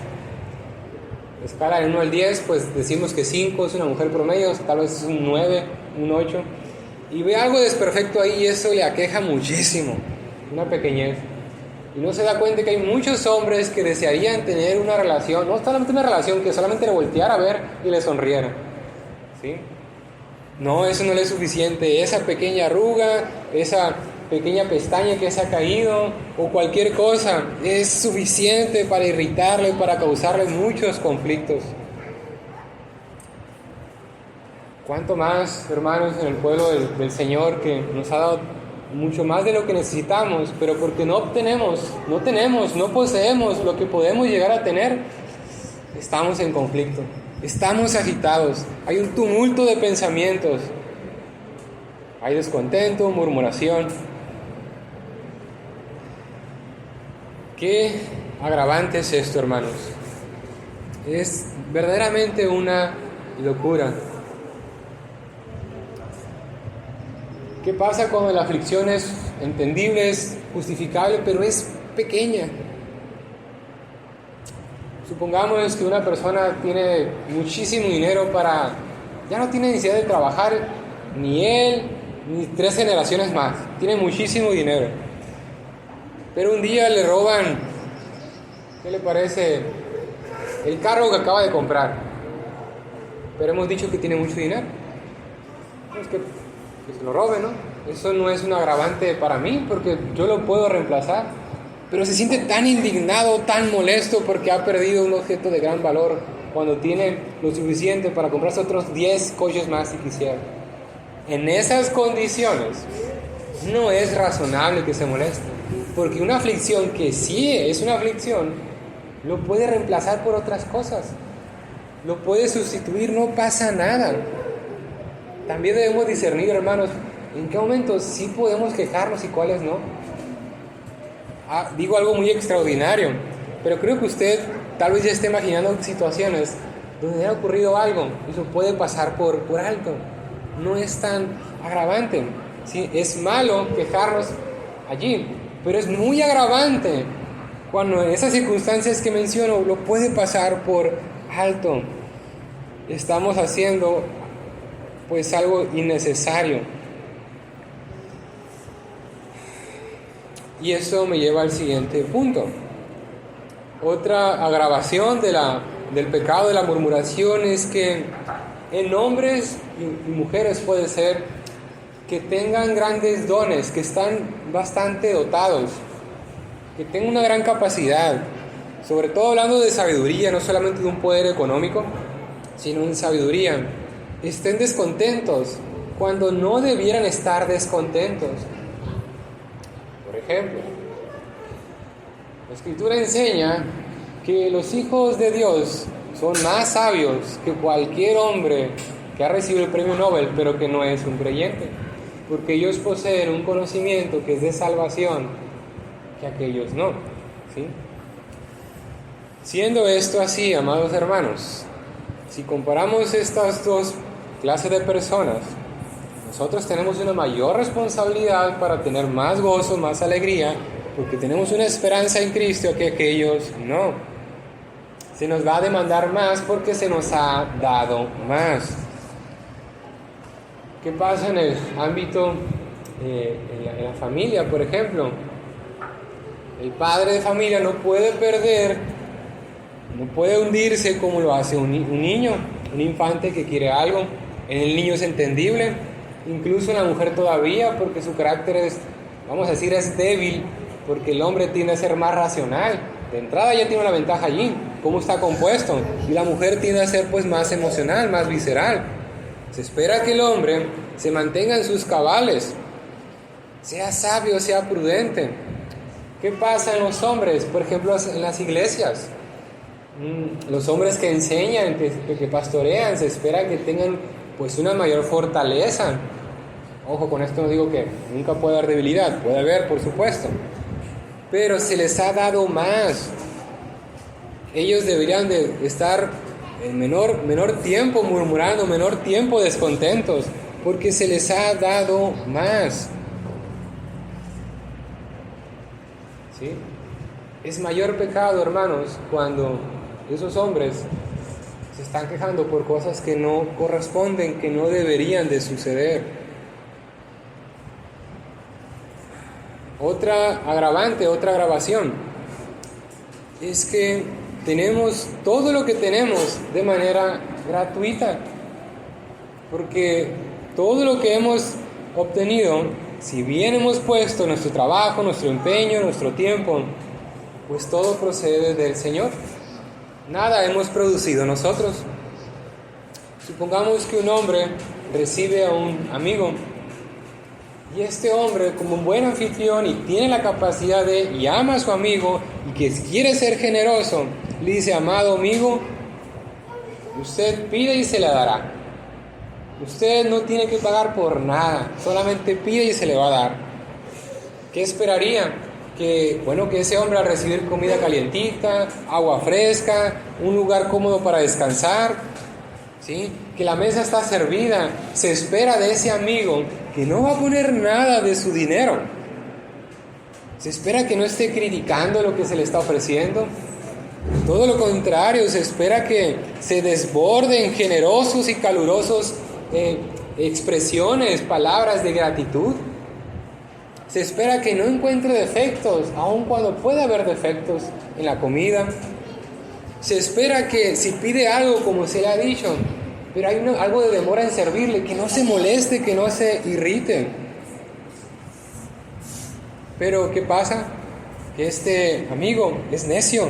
Escala de 1 al 10, pues decimos que 5 es una mujer promedio, tal vez es un 9, un 8. Y ve algo desperfecto ahí y eso le aqueja muchísimo, una pequeñez. Y no se da cuenta que hay muchos hombres que desearían tener una relación, no solamente una relación, que solamente le volteara a ver y le sonriera, ¿sí? No, eso no le es suficiente. Esa pequeña arruga, esa pequeña pestaña que se ha caído o cualquier cosa es suficiente para irritarle, para causarle muchos conflictos. ¿Cuánto más, hermanos, en el pueblo del Señor, que nos ha dado mucho más de lo que necesitamos, pero porque no tenemos, no poseemos lo que podemos llegar a tener, estamos en conflicto, estamos agitados, hay un tumulto de pensamientos, hay descontento, murmuración. ¿Qué agravante es esto, hermanos? Es verdaderamente una locura. ¿Qué pasa cuando la aflicción es entendible, es justificable, pero es pequeña? Supongamos que una persona tiene muchísimo dinero ya no tiene necesidad de trabajar, ni él, ni 3 generaciones más. Tiene muchísimo dinero. Pero un día le roban, ¿qué le parece? El carro que acaba de comprar. Pero hemos dicho que tiene mucho dinero. Es que se lo robe, ¿no? Eso no es un agravante para mí, porque yo lo puedo reemplazar. Pero se siente tan indignado, tan molesto porque ha perdido un objeto de gran valor cuando tiene lo suficiente para comprarse otros 10 coches más si quisiera. En esas condiciones no es razonable que se moleste, porque una aflicción que sí es una aflicción lo puede reemplazar por otras cosas, lo puede sustituir, no pasa nada. También debemos discernir, hermanos, en qué momentos sí podemos quejarnos y cuáles no. Digo algo muy extraordinario, pero creo que usted tal vez ya esté imaginando situaciones donde ha ocurrido algo y eso puede pasar por alto. No es tan agravante. ¿Sí? Es malo quejarnos allí, pero es muy agravante cuando en esas circunstancias que menciono lo puede pasar por alto. Estamos haciendo pues algo innecesario. Y eso me lleva al siguiente punto. Otra agravación del pecado de la murmuración es que en hombres y mujeres puede ser que tengan grandes dones, que están bastante dotados, que tengan una gran capacidad, sobre todo hablando de sabiduría, no solamente de un poder económico, sino en sabiduría, estén descontentos cuando no debieran estar descontentos. Por ejemplo, la Escritura enseña que los hijos de Dios son más sabios que cualquier hombre que ha recibido el premio Nobel, pero que no es un creyente, porque ellos poseen un conocimiento que es de salvación que aquellos no, ¿sí? Siendo esto así, amados hermanos, si comparamos estas dos clases de personas, nosotros tenemos una mayor responsabilidad para tener más gozo, más alegría, porque tenemos una esperanza en Cristo que aquellos no. Se nos va a demandar más porque se nos ha dado más. ¿Qué pasa en el ámbito, en la familia, por ejemplo? El padre de familia no puede perder, no puede hundirse como lo hace un niño, un infante que quiere algo. En el niño es entendible, incluso en la mujer todavía, porque su carácter es, vamos a decir, es débil, porque el hombre tiende a ser más racional. De entrada ya tiene una ventaja allí, cómo está compuesto, y la mujer tiende a ser pues más emocional, más visceral. Se espera que el hombre se mantenga en sus cabales, sea sabio, sea prudente. ¿Qué pasa en los hombres? Por ejemplo, en las iglesias. Los hombres que enseñan, que pastorean, se espera que tengan pues una mayor fortaleza. Ojo, con esto no digo que nunca puede haber debilidad, puede haber, por supuesto, pero se les ha dado más. Ellos deberían de estar en menor tiempo murmurando, menor tiempo descontentos, porque se les ha dado más. ¿Sí? Es mayor pecado, hermanos, cuando esos hombres se están quejando por cosas que no corresponden, que no deberían de suceder. Otra agravante, otra agravación, es que tenemos todo lo que tenemos de manera gratuita, porque todo lo que hemos obtenido, si bien hemos puesto nuestro trabajo, nuestro empeño, nuestro tiempo, pues todo procede del Señor. Nada hemos producido nosotros. Supongamos que un hombre recibe a un amigo, y este hombre, como un buen anfitrión y tiene la capacidad y ama a su amigo y que quiere ser generoso, le dice: amado amigo, usted pide y se le dará. Usted no tiene que pagar por nada, solamente pide y se le va a dar. ¿Qué esperaría? Que ese hombre, al recibir comida calientita, agua fresca, un lugar cómodo para descansar, ¿sí?, que la mesa está servida, se espera de ese amigo que no va a poner nada de su dinero. Se espera que no esté criticando lo que se le está ofreciendo. Todo lo contrario, se espera que se desborden generosos y calurosos expresiones, palabras de gratitud. Se espera que no encuentre defectos, aun cuando puede haber defectos en la comida. Se espera que si pide algo, como se le ha dicho, pero hay algo de demora en servirle, que no se moleste, que no se irrite. Pero ¿qué pasa? Que este amigo es necio,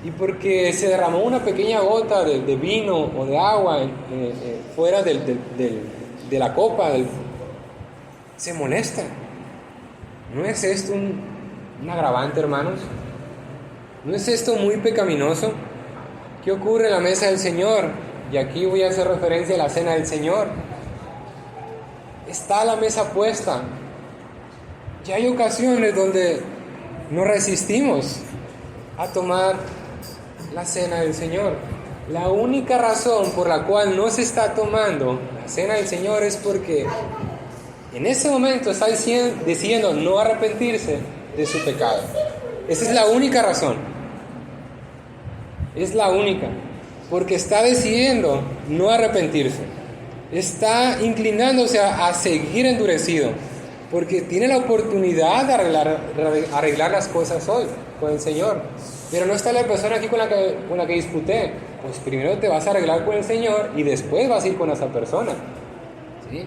y porque se derramó una pequeña gota de vino o de agua fuera de la copa, se molesta. ¿No es esto un agravante, hermanos? ¿No es esto muy pecaminoso? ¿Qué ocurre en la mesa del Señor? Y aquí voy a hacer referencia a la cena del Señor. Está la mesa puesta. Y hay ocasiones donde no resistimos a tomar la cena del Señor. La única razón por la cual no se está tomando la cena del Señor es porque en ese momento está decidiendo no arrepentirse de su pecado. Esa es la única razón. Es la única. Porque está decidiendo no arrepentirse. Está inclinándose a seguir endurecido. Porque tiene la oportunidad de arreglar las cosas hoy con el Señor. Pero no está la persona aquí con la que disputé. Pues primero te vas a arreglar con el Señor y después vas a ir con esa persona. ¿Sí?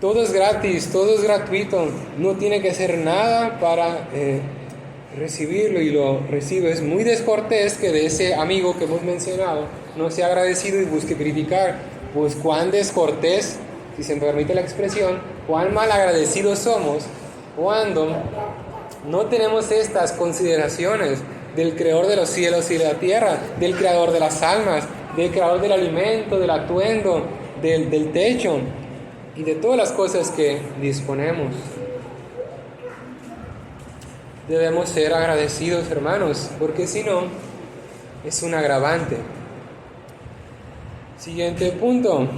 Todo es gratis, todo es gratuito. No tiene que hacer nada para recibirlo, y lo recibe. Es muy descortés que de ese amigo que hemos mencionado no sea agradecido y busque criticar. Pues cuán descortés, si se me permite la expresión, cuán mal agradecidos somos cuando no tenemos estas consideraciones del Creador de los cielos y de la tierra, del Creador de las almas, del Creador del alimento, del atuendo, del techo y de todas las cosas que disponemos. debemos ser agradecidos, hermanos, porque si no, es un agravante. Siguiente punto.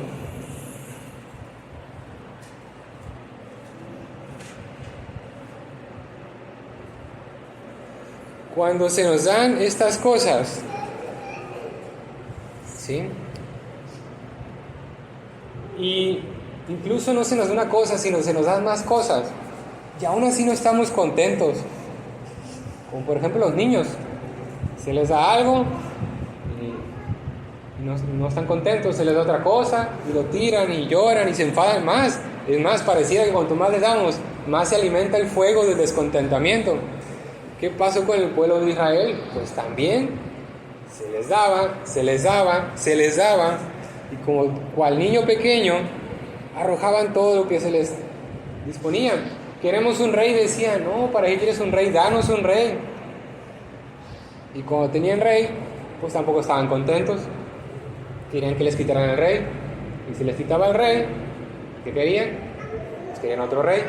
Cuando se nos dan estas cosas, ¿sí? Y incluso no se nos da una cosa, sino se nos dan más cosas. Y aún así no estamos contentos. Como por ejemplo los niños. Se les da algo y no están contentos, se les da otra cosa y lo tiran y lloran y se enfadan más. Es más, pareciera que cuanto más les damos, más se alimenta el fuego del descontentamiento. ¿Qué pasó con el pueblo de Israel? Pues también se les daba, se les daba, se les daba, y como cual niño pequeño, arrojaban todo lo que se les disponía. Queremos un rey, decían, no, ¿para qué quieres un rey? Danos un rey. Y cuando tenían rey, pues tampoco estaban contentos. Querían que les quitaran el rey. Y si les quitaba el rey, ¿qué querían? Pues querían otro rey.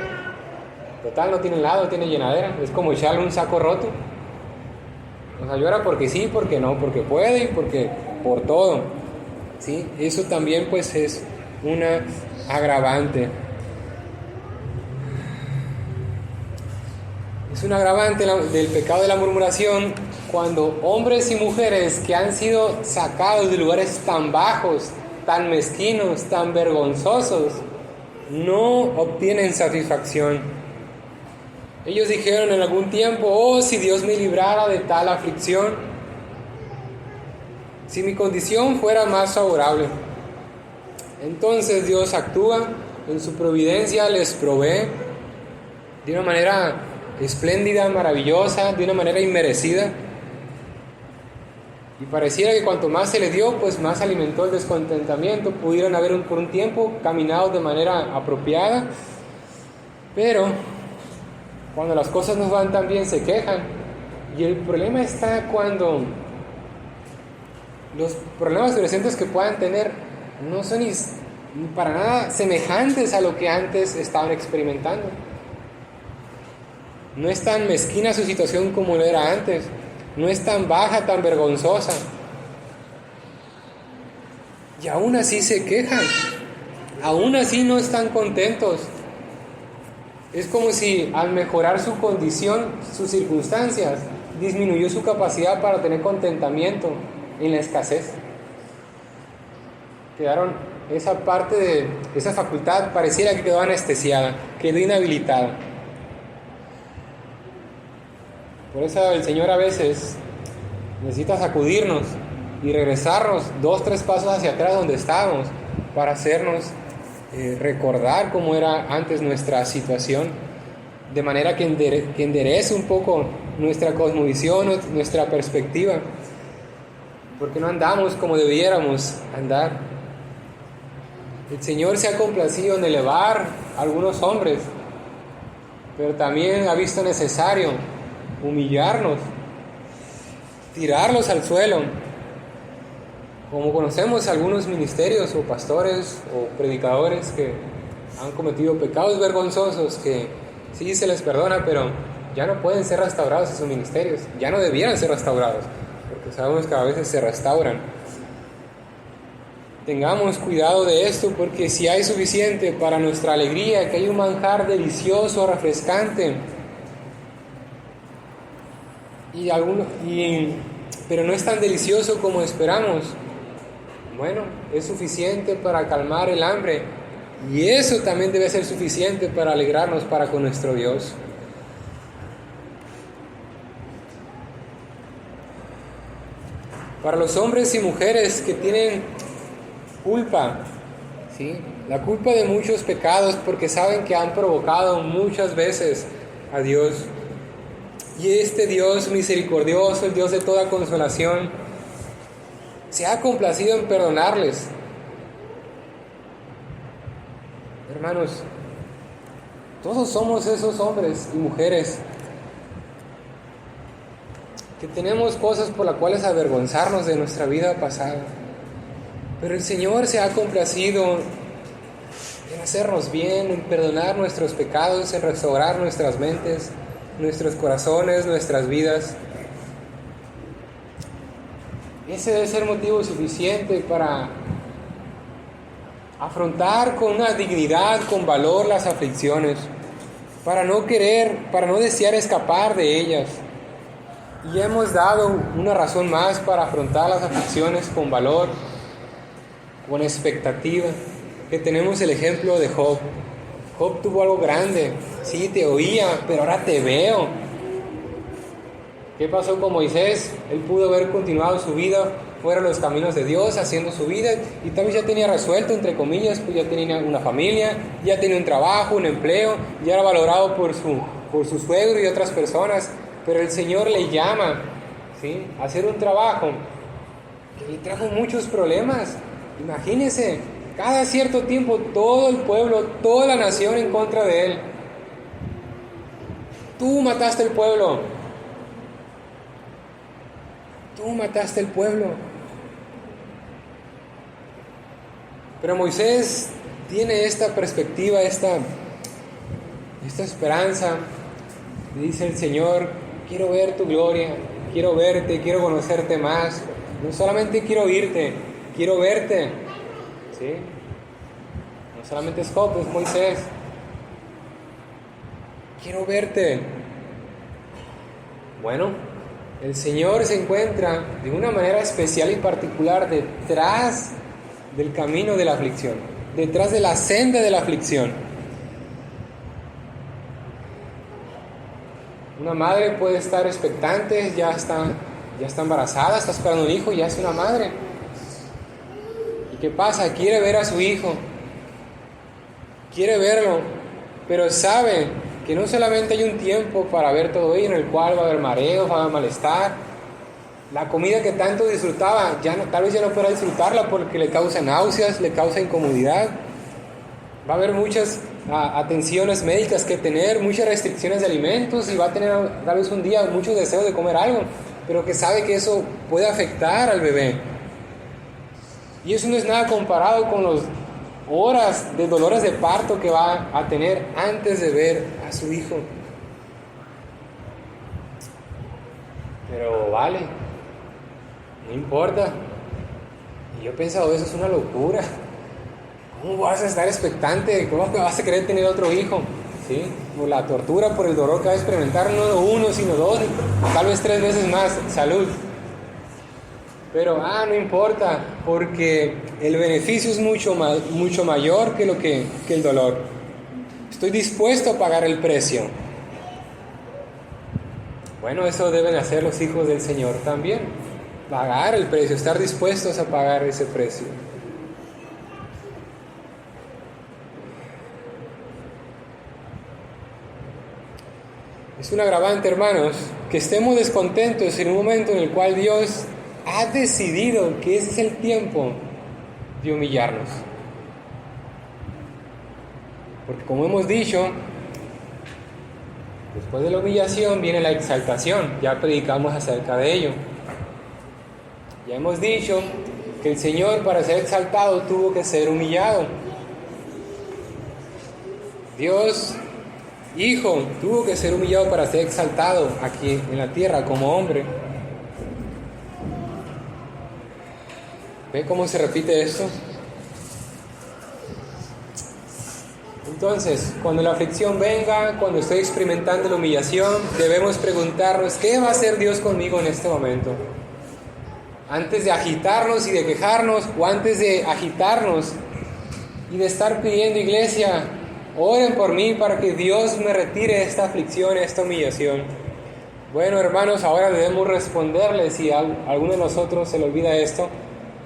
Total, no tiene lado, tiene llenadera. Es como echarle un saco roto. O sea, llora porque sí, porque no, porque puede y porque por todo. ¿Sí? Eso también pues es una agravante. Es un agravante del pecado de la murmuración cuando hombres y mujeres que han sido sacados de lugares tan bajos, tan mezquinos, tan vergonzosos, no obtienen satisfacción. Ellos dijeron en algún tiempo, oh, si Dios me librara de tal aflicción, si mi condición fuera más favorable. Entonces Dios actúa, en su providencia les provee de una manera espléndida, maravillosa, de una manera inmerecida. Y pareciera que cuanto más se les dio, pues más alimentó el descontentamiento. Pudieron haber por un tiempo caminado de manera apropiada, pero cuando las cosas no van tan bien se quejan. Y el problema está cuando los problemas presentes que puedan tener no son ni para nada semejantes a lo que antes estaban experimentando. No es tan mezquina su situación como lo era antes. No es tan baja, tan vergonzosa. Y aún así se quejan. Aún así no están contentos. Es como si al mejorar su condición, sus circunstancias, disminuyó su capacidad para tener contentamiento en la escasez. Esa parte de esa facultad pareciera que quedó anestesiada, quedó inhabilitada. Por eso el Señor a veces necesita sacudirnos y regresarnos 2-3 pasos hacia atrás donde estábamos para hacernos recordar cómo era antes nuestra situación, de manera que enderece un poco nuestra cosmovisión, nuestra perspectiva, porque no andamos como debiéramos andar. El Señor se ha complacido en elevar a algunos hombres, pero también ha visto necesario humillarnos, tirarlos al suelo. Como conocemos algunos ministerios o pastores o predicadores que han cometido pecados vergonzosos que sí se les perdona, pero ya no pueden ser restaurados en sus ministerios, ya no debieran ser restaurados, porque sabemos que a veces se restauran. Tengamos cuidado de esto, porque si hay suficiente para nuestra alegría, que hay un manjar delicioso, refrescante, pero no es tan delicioso como esperamos, bueno, es suficiente para calmar el hambre, y eso también debe ser suficiente para alegrarnos para con nuestro Dios. Para los hombres y mujeres que tienen culpa, ¿sí? La culpa de muchos pecados, porque saben que han provocado muchas veces a Dios. Y este Dios misericordioso, el Dios de toda consolación, se ha complacido en perdonarles. Hermanos, todos somos esos hombres y mujeres que tenemos cosas por las cuales avergonzarnos de nuestra vida pasada. Pero el Señor se ha complacido en hacernos bien, en perdonar nuestros pecados, en restaurar nuestras mentes, nuestros corazones, nuestras vidas. Ese debe ser motivo suficiente para afrontar con una dignidad, con valor las aflicciones, para no desear escapar de ellas. Y hemos dado una razón más para afrontar las aflicciones con valor, con expectativa, que tenemos el ejemplo de Job. Job tuvo algo grande, sí, te oía, pero ahora te veo. ¿Qué pasó con Moisés? Él pudo haber continuado su vida fuera de los caminos de Dios, haciendo su vida, y tal vez ya tenía resuelto, entre comillas, pues ya tenía una familia, ya tenía un trabajo, un empleo, ya era valorado por su suegro y otras personas, pero el Señor le llama, ¿sí?, a hacer un trabajo que le trajo muchos problemas. Imagínense, cada cierto tiempo todo el pueblo, toda la nación en contra de él. Tú mataste el pueblo. Tú mataste el pueblo. Pero Moisés tiene esta perspectiva, esta esperanza. Dice el Señor, quiero ver tu gloria, quiero verte, quiero conocerte más. No solamente quiero oírte, quiero verte. ¿Sí? No solamente es Job, es Moisés. Quiero verte. Bueno, el Señor se encuentra de una manera especial y particular detrás del camino de la aflicción, detrás de la senda de la aflicción. Una madre puede estar expectante, ya está embarazada, está esperando un hijo, ya es una madre. ¿Y qué pasa? Quiere ver a su hijo, quiere verlo, pero sabe que no solamente hay un tiempo para ver todo ello, en el cual va a haber mareos, va a haber malestar. La comida que tanto disfrutaba, tal vez ya no podrá disfrutarla porque le causa náuseas, le causa incomodidad. Va a haber muchas atenciones médicas que tener, muchas restricciones de alimentos, y va a tener tal vez un día muchos deseos de comer algo, pero que sabe que eso puede afectar al bebé. Y eso no es nada comparado con las horas de dolores de parto que va a tener antes de ver a su hijo. Pero vale, no importa. Y yo he pensado, eso es una locura. ¿Cómo vas a estar expectante? ¿Cómo vas a querer tener otro hijo? ¿Sí? Por la tortura, por el dolor que va a experimentar, no uno, sino dos, tal vez 3 veces más. Salud. Pero, no importa, porque el beneficio es mucho mayor que el dolor. Estoy dispuesto a pagar el precio. Bueno, eso deben hacer los hijos del Señor también. Pagar el precio, estar dispuestos a pagar ese precio. Es un agravante, hermanos, que estemos descontentos en un momento en el cual Dios ha decidido que ese es el tiempo de humillarnos. Porque como hemos dicho, después de la humillación viene la exaltación. Ya predicamos acerca de ello. Ya hemos dicho que el Señor, para ser exaltado, tuvo que ser humillado. Dios Hijo tuvo que ser humillado para ser exaltado aquí en la tierra como hombre. ¿Ve cómo se repite esto? Entonces, cuando la aflicción venga, cuando estoy experimentando la humillación, debemos preguntarnos, ¿qué va a hacer Dios conmigo en este momento? Antes de agitarnos y de quejarnos, o antes de agitarnos y de estar pidiendo, iglesia, oren por mí para que Dios me retire esta aflicción, esta humillación. Bueno, hermanos, ahora debemos responderle. Si a alguno de nosotros se le olvida esto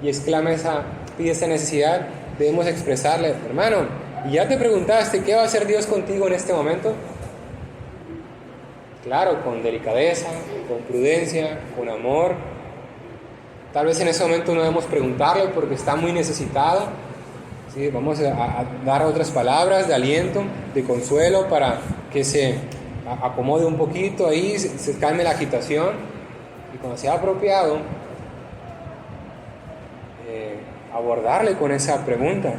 y pide esa necesidad, debemos expresarle, hermano, ¿y ya te preguntaste qué va a hacer Dios contigo en este momento? Claro, con delicadeza, con prudencia, con amor. Tal vez en ese momento no debemos preguntarle porque está muy necesitado. Sí, vamos a dar otras palabras de aliento, de consuelo, para que se acomode un poquito ahí, se calme la agitación, y cuando sea apropiado, abordarle con esa pregunta.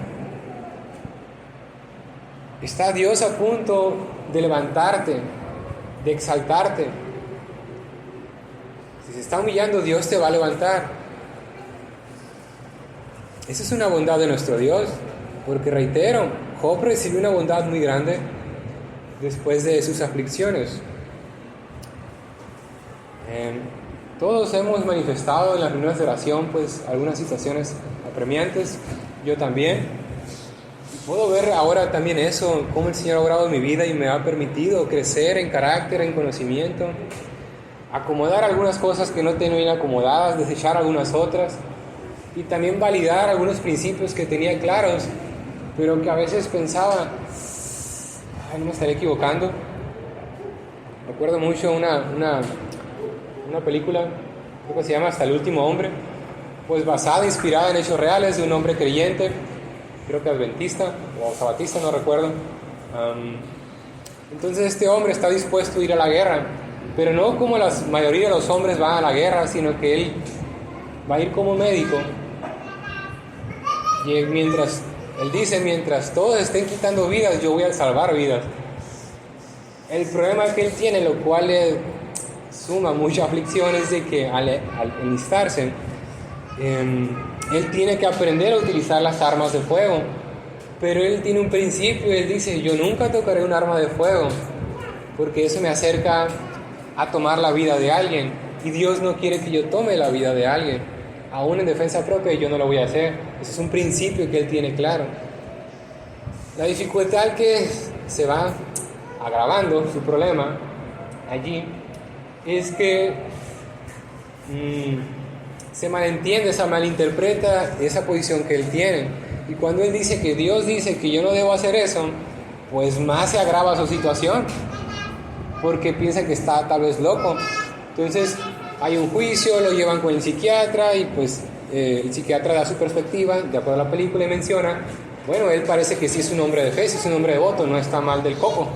¿Está Dios a punto de levantarte de exaltarte. Si se está humillando, Dios te va a levantar. Esa es una bondad de nuestro Dios, porque reitero, Job recibió una bondad muy grande después de sus aflicciones. Todos hemos manifestado en las reuniones de oración pues algunas situaciones apremiantes, yo también. Puedo ver ahora también eso, cómo el Señor ha obrado en mi vida y me ha permitido crecer en carácter, en conocimiento, acomodar algunas cosas que no tenía bien acomodadas, desechar algunas otras, y también validar algunos principios que tenía claros, pero que a veces pensaba, no me estaré equivocando. Recuerdo mucho una película, creo que se llama Hasta el último hombre, pues basada, inspirada en hechos reales de un hombre creyente, creo que adventista o sabatista, no recuerdo. Entonces este hombre está dispuesto a ir a la guerra, pero no como la mayoría de los hombres van a la guerra, sino que él va a ir como médico. Y él dice, mientras todos estén quitando vidas, yo voy a salvar vidas. El problema que él tiene, lo cual le suma mucha aflicción, es de que al enlistarse, él tiene que aprender a utilizar las armas de fuego. Pero él tiene un principio, él dice, yo nunca tocaré un arma de fuego, porque eso me acerca a tomar la vida de alguien, y Dios no quiere que yo tome la vida de alguien. Aún en defensa propia yo no lo voy a hacer. Ese es un principio que él tiene claro. La dificultad que se va agravando, su problema allí, es que se malentiende, se malinterpreta esa posición que él tiene. Y cuando él dice que Dios dice que yo no debo hacer eso, pues más se agrava su situación, porque piensa que está tal vez loco. Entonces hay un juicio, lo llevan con el psiquiatra y pues el psiquiatra da su perspectiva, de acuerdo a la película, y menciona, bueno, él parece que sí es un hombre de fe, sí es un hombre devoto, no está mal del coco,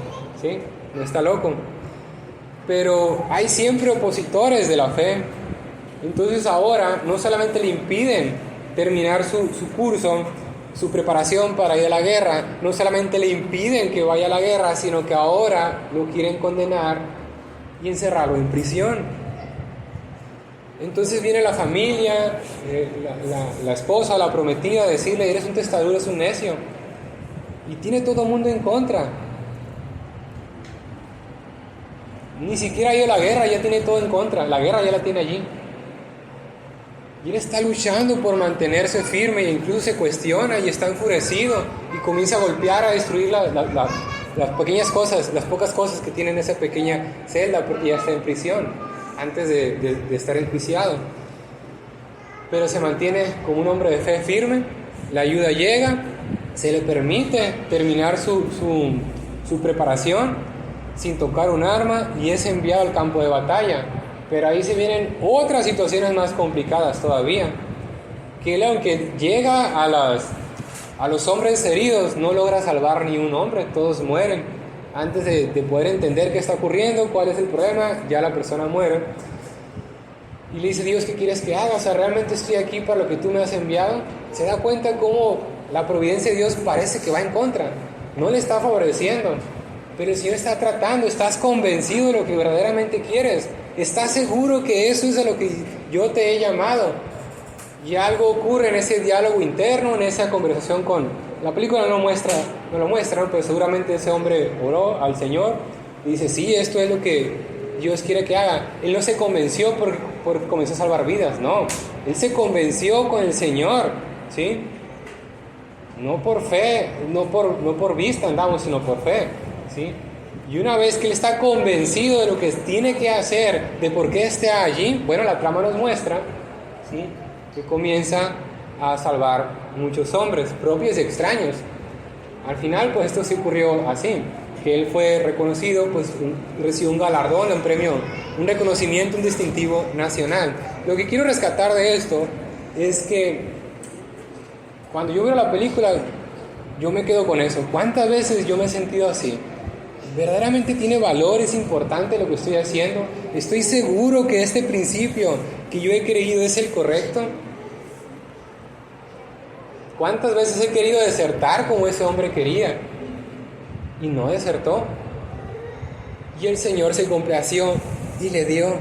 ¿sí? No está loco. Pero hay siempre opositores de la fe. Entonces ahora no solamente le impiden terminar su curso, su preparación para ir a la guerra, no solamente le impiden que vaya a la guerra, sino que ahora lo quieren condenar y encerrarlo en prisión. Entonces viene la familia, la esposa, la prometida, a decirle, eres un testarudo, eres un necio. Y tiene todo el mundo en contra. Ni siquiera ha ido a la guerra, ya tiene todo en contra. La guerra ya la tiene allí. Y él está luchando por mantenerse firme e incluso se cuestiona y está enfurecido y comienza a golpear, a destruir las pequeñas cosas, las pocas cosas que tiene en esa pequeña celda, porque ya está en prisión antes de estar enjuiciado. Pero se mantiene como un hombre de fe firme, la ayuda llega, se le permite terminar su preparación sin tocar un arma y es enviado al campo de batalla. Pero ahí se vienen otras situaciones más complicadas todavía, que él, aunque llega a los hombres heridos, no logra salvar ni un hombre, todos mueren. Antes de poder entender qué está ocurriendo, cuál es el problema, ya la persona muere. Y le dice, Dios, ¿qué quieres que haga? O sea, ¿realmente estoy aquí para lo que tú me has enviado? Se da cuenta cómo la providencia de Dios parece que va en contra, no le está favoreciendo. Pero el Señor está tratando, estás convencido de lo que verdaderamente quieres, estás seguro que eso es a lo que yo te he llamado. Y algo ocurre en ese diálogo interno, en esa conversación con... La película no lo muestra, pero seguramente ese hombre oró al Señor y dice, sí, esto es lo que Dios quiere que haga. Él no se convenció porque comenzó a salvar vidas, no. Él se convenció con el Señor, ¿sí? No por fe, no por vista andamos, sino por fe, ¿sí? Y una vez que él está convencido de lo que tiene que hacer, de por qué está allí, bueno, la trama nos muestra, ¿sí?, que comienza a salvar muchos hombres, propios y extraños. Al final, pues esto se ocurrió así, que él fue reconocido, pues recibió un galardón, un premio, un reconocimiento, un distintivo nacional. Lo que quiero rescatar de esto es que cuando yo veo la película, yo me quedo con eso. ¿Cuántas veces yo me he sentido así? ¿Verdaderamente tiene valor? ¿Es importante lo que estoy haciendo? ¿Estoy seguro que este principio que yo he creído es el correcto? ¿Cuántas veces he querido desertar como ese hombre quería? Y no desertó. Y el Señor se complació y le dio.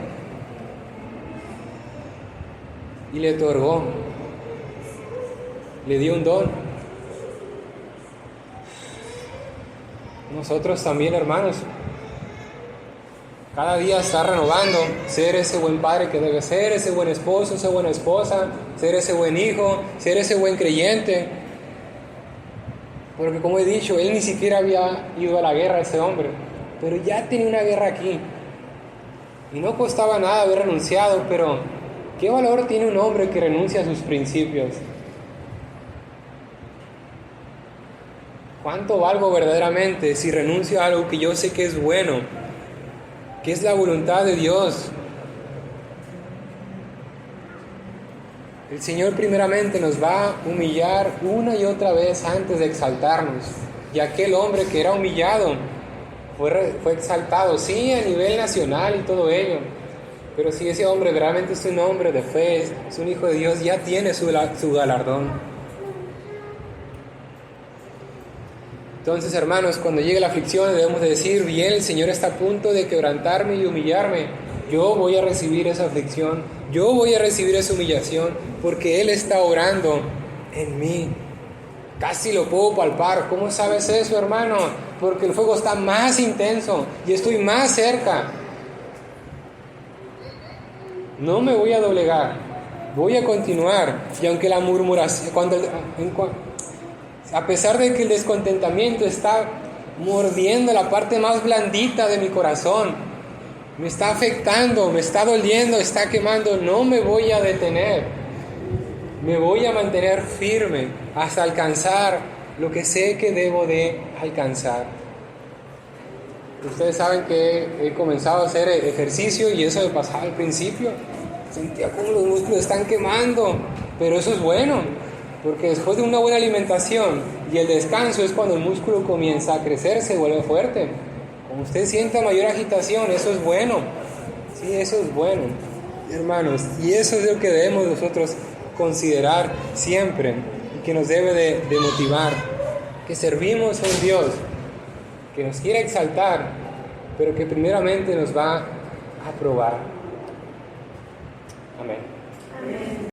Y le otorgó. Le dio un don. Nosotros también, hermanos, cada día está renovando, ser ese buen padre que debe ser, ese buen esposo, esa buena esposa, ser ese buen hijo, ser ese buen creyente. Porque como he dicho, él ni siquiera había ido a la guerra, ese hombre, pero ya tenía una guerra aquí. Y no costaba nada haber renunciado, pero ¿qué valor tiene un hombre que renuncia a sus principios? ¿Cuánto valgo verdaderamente si renuncio a algo que yo sé que es bueno, que es la voluntad de Dios? El Señor primeramente nos va a humillar una y otra vez antes de exaltarnos. Y aquel hombre que era humillado fue exaltado, sí, a nivel nacional y todo ello. Pero si ese hombre realmente es un hombre de fe, es un hijo de Dios, ya tiene su galardón. Entonces, hermanos, cuando llegue la aflicción debemos de decir, bien, el Señor está a punto de quebrantarme y humillarme. Yo voy a recibir esa aflicción, yo voy a recibir esa humillación, porque Él está obrando en mí. Casi lo puedo palpar. ¿Cómo sabes eso, hermano? Porque el fuego está más intenso y estoy más cerca. No me voy a doblegar, voy a continuar. Y aunque la murmuración, a pesar de que el descontentamiento está mordiendo la parte más blandita de mi corazón, me está afectando, me está doliendo, está quemando, no me voy a detener. Me voy a mantener firme hasta alcanzar lo que sé que debo de alcanzar. Ustedes saben que he comenzado a hacer ejercicio y eso me pasaba al principio. Sentía como los músculos están quemando, pero eso es bueno, porque después de una buena alimentación y el descanso es cuando el músculo comienza a crecer, se vuelve fuerte. Como usted sienta mayor agitación, eso es bueno. Sí, eso es bueno, hermanos. Y eso es lo que debemos nosotros considerar siempre y que nos debe de motivar. Que servimos a un Dios que nos quiere exaltar, pero que primeramente nos va a probar. Amén. Amén.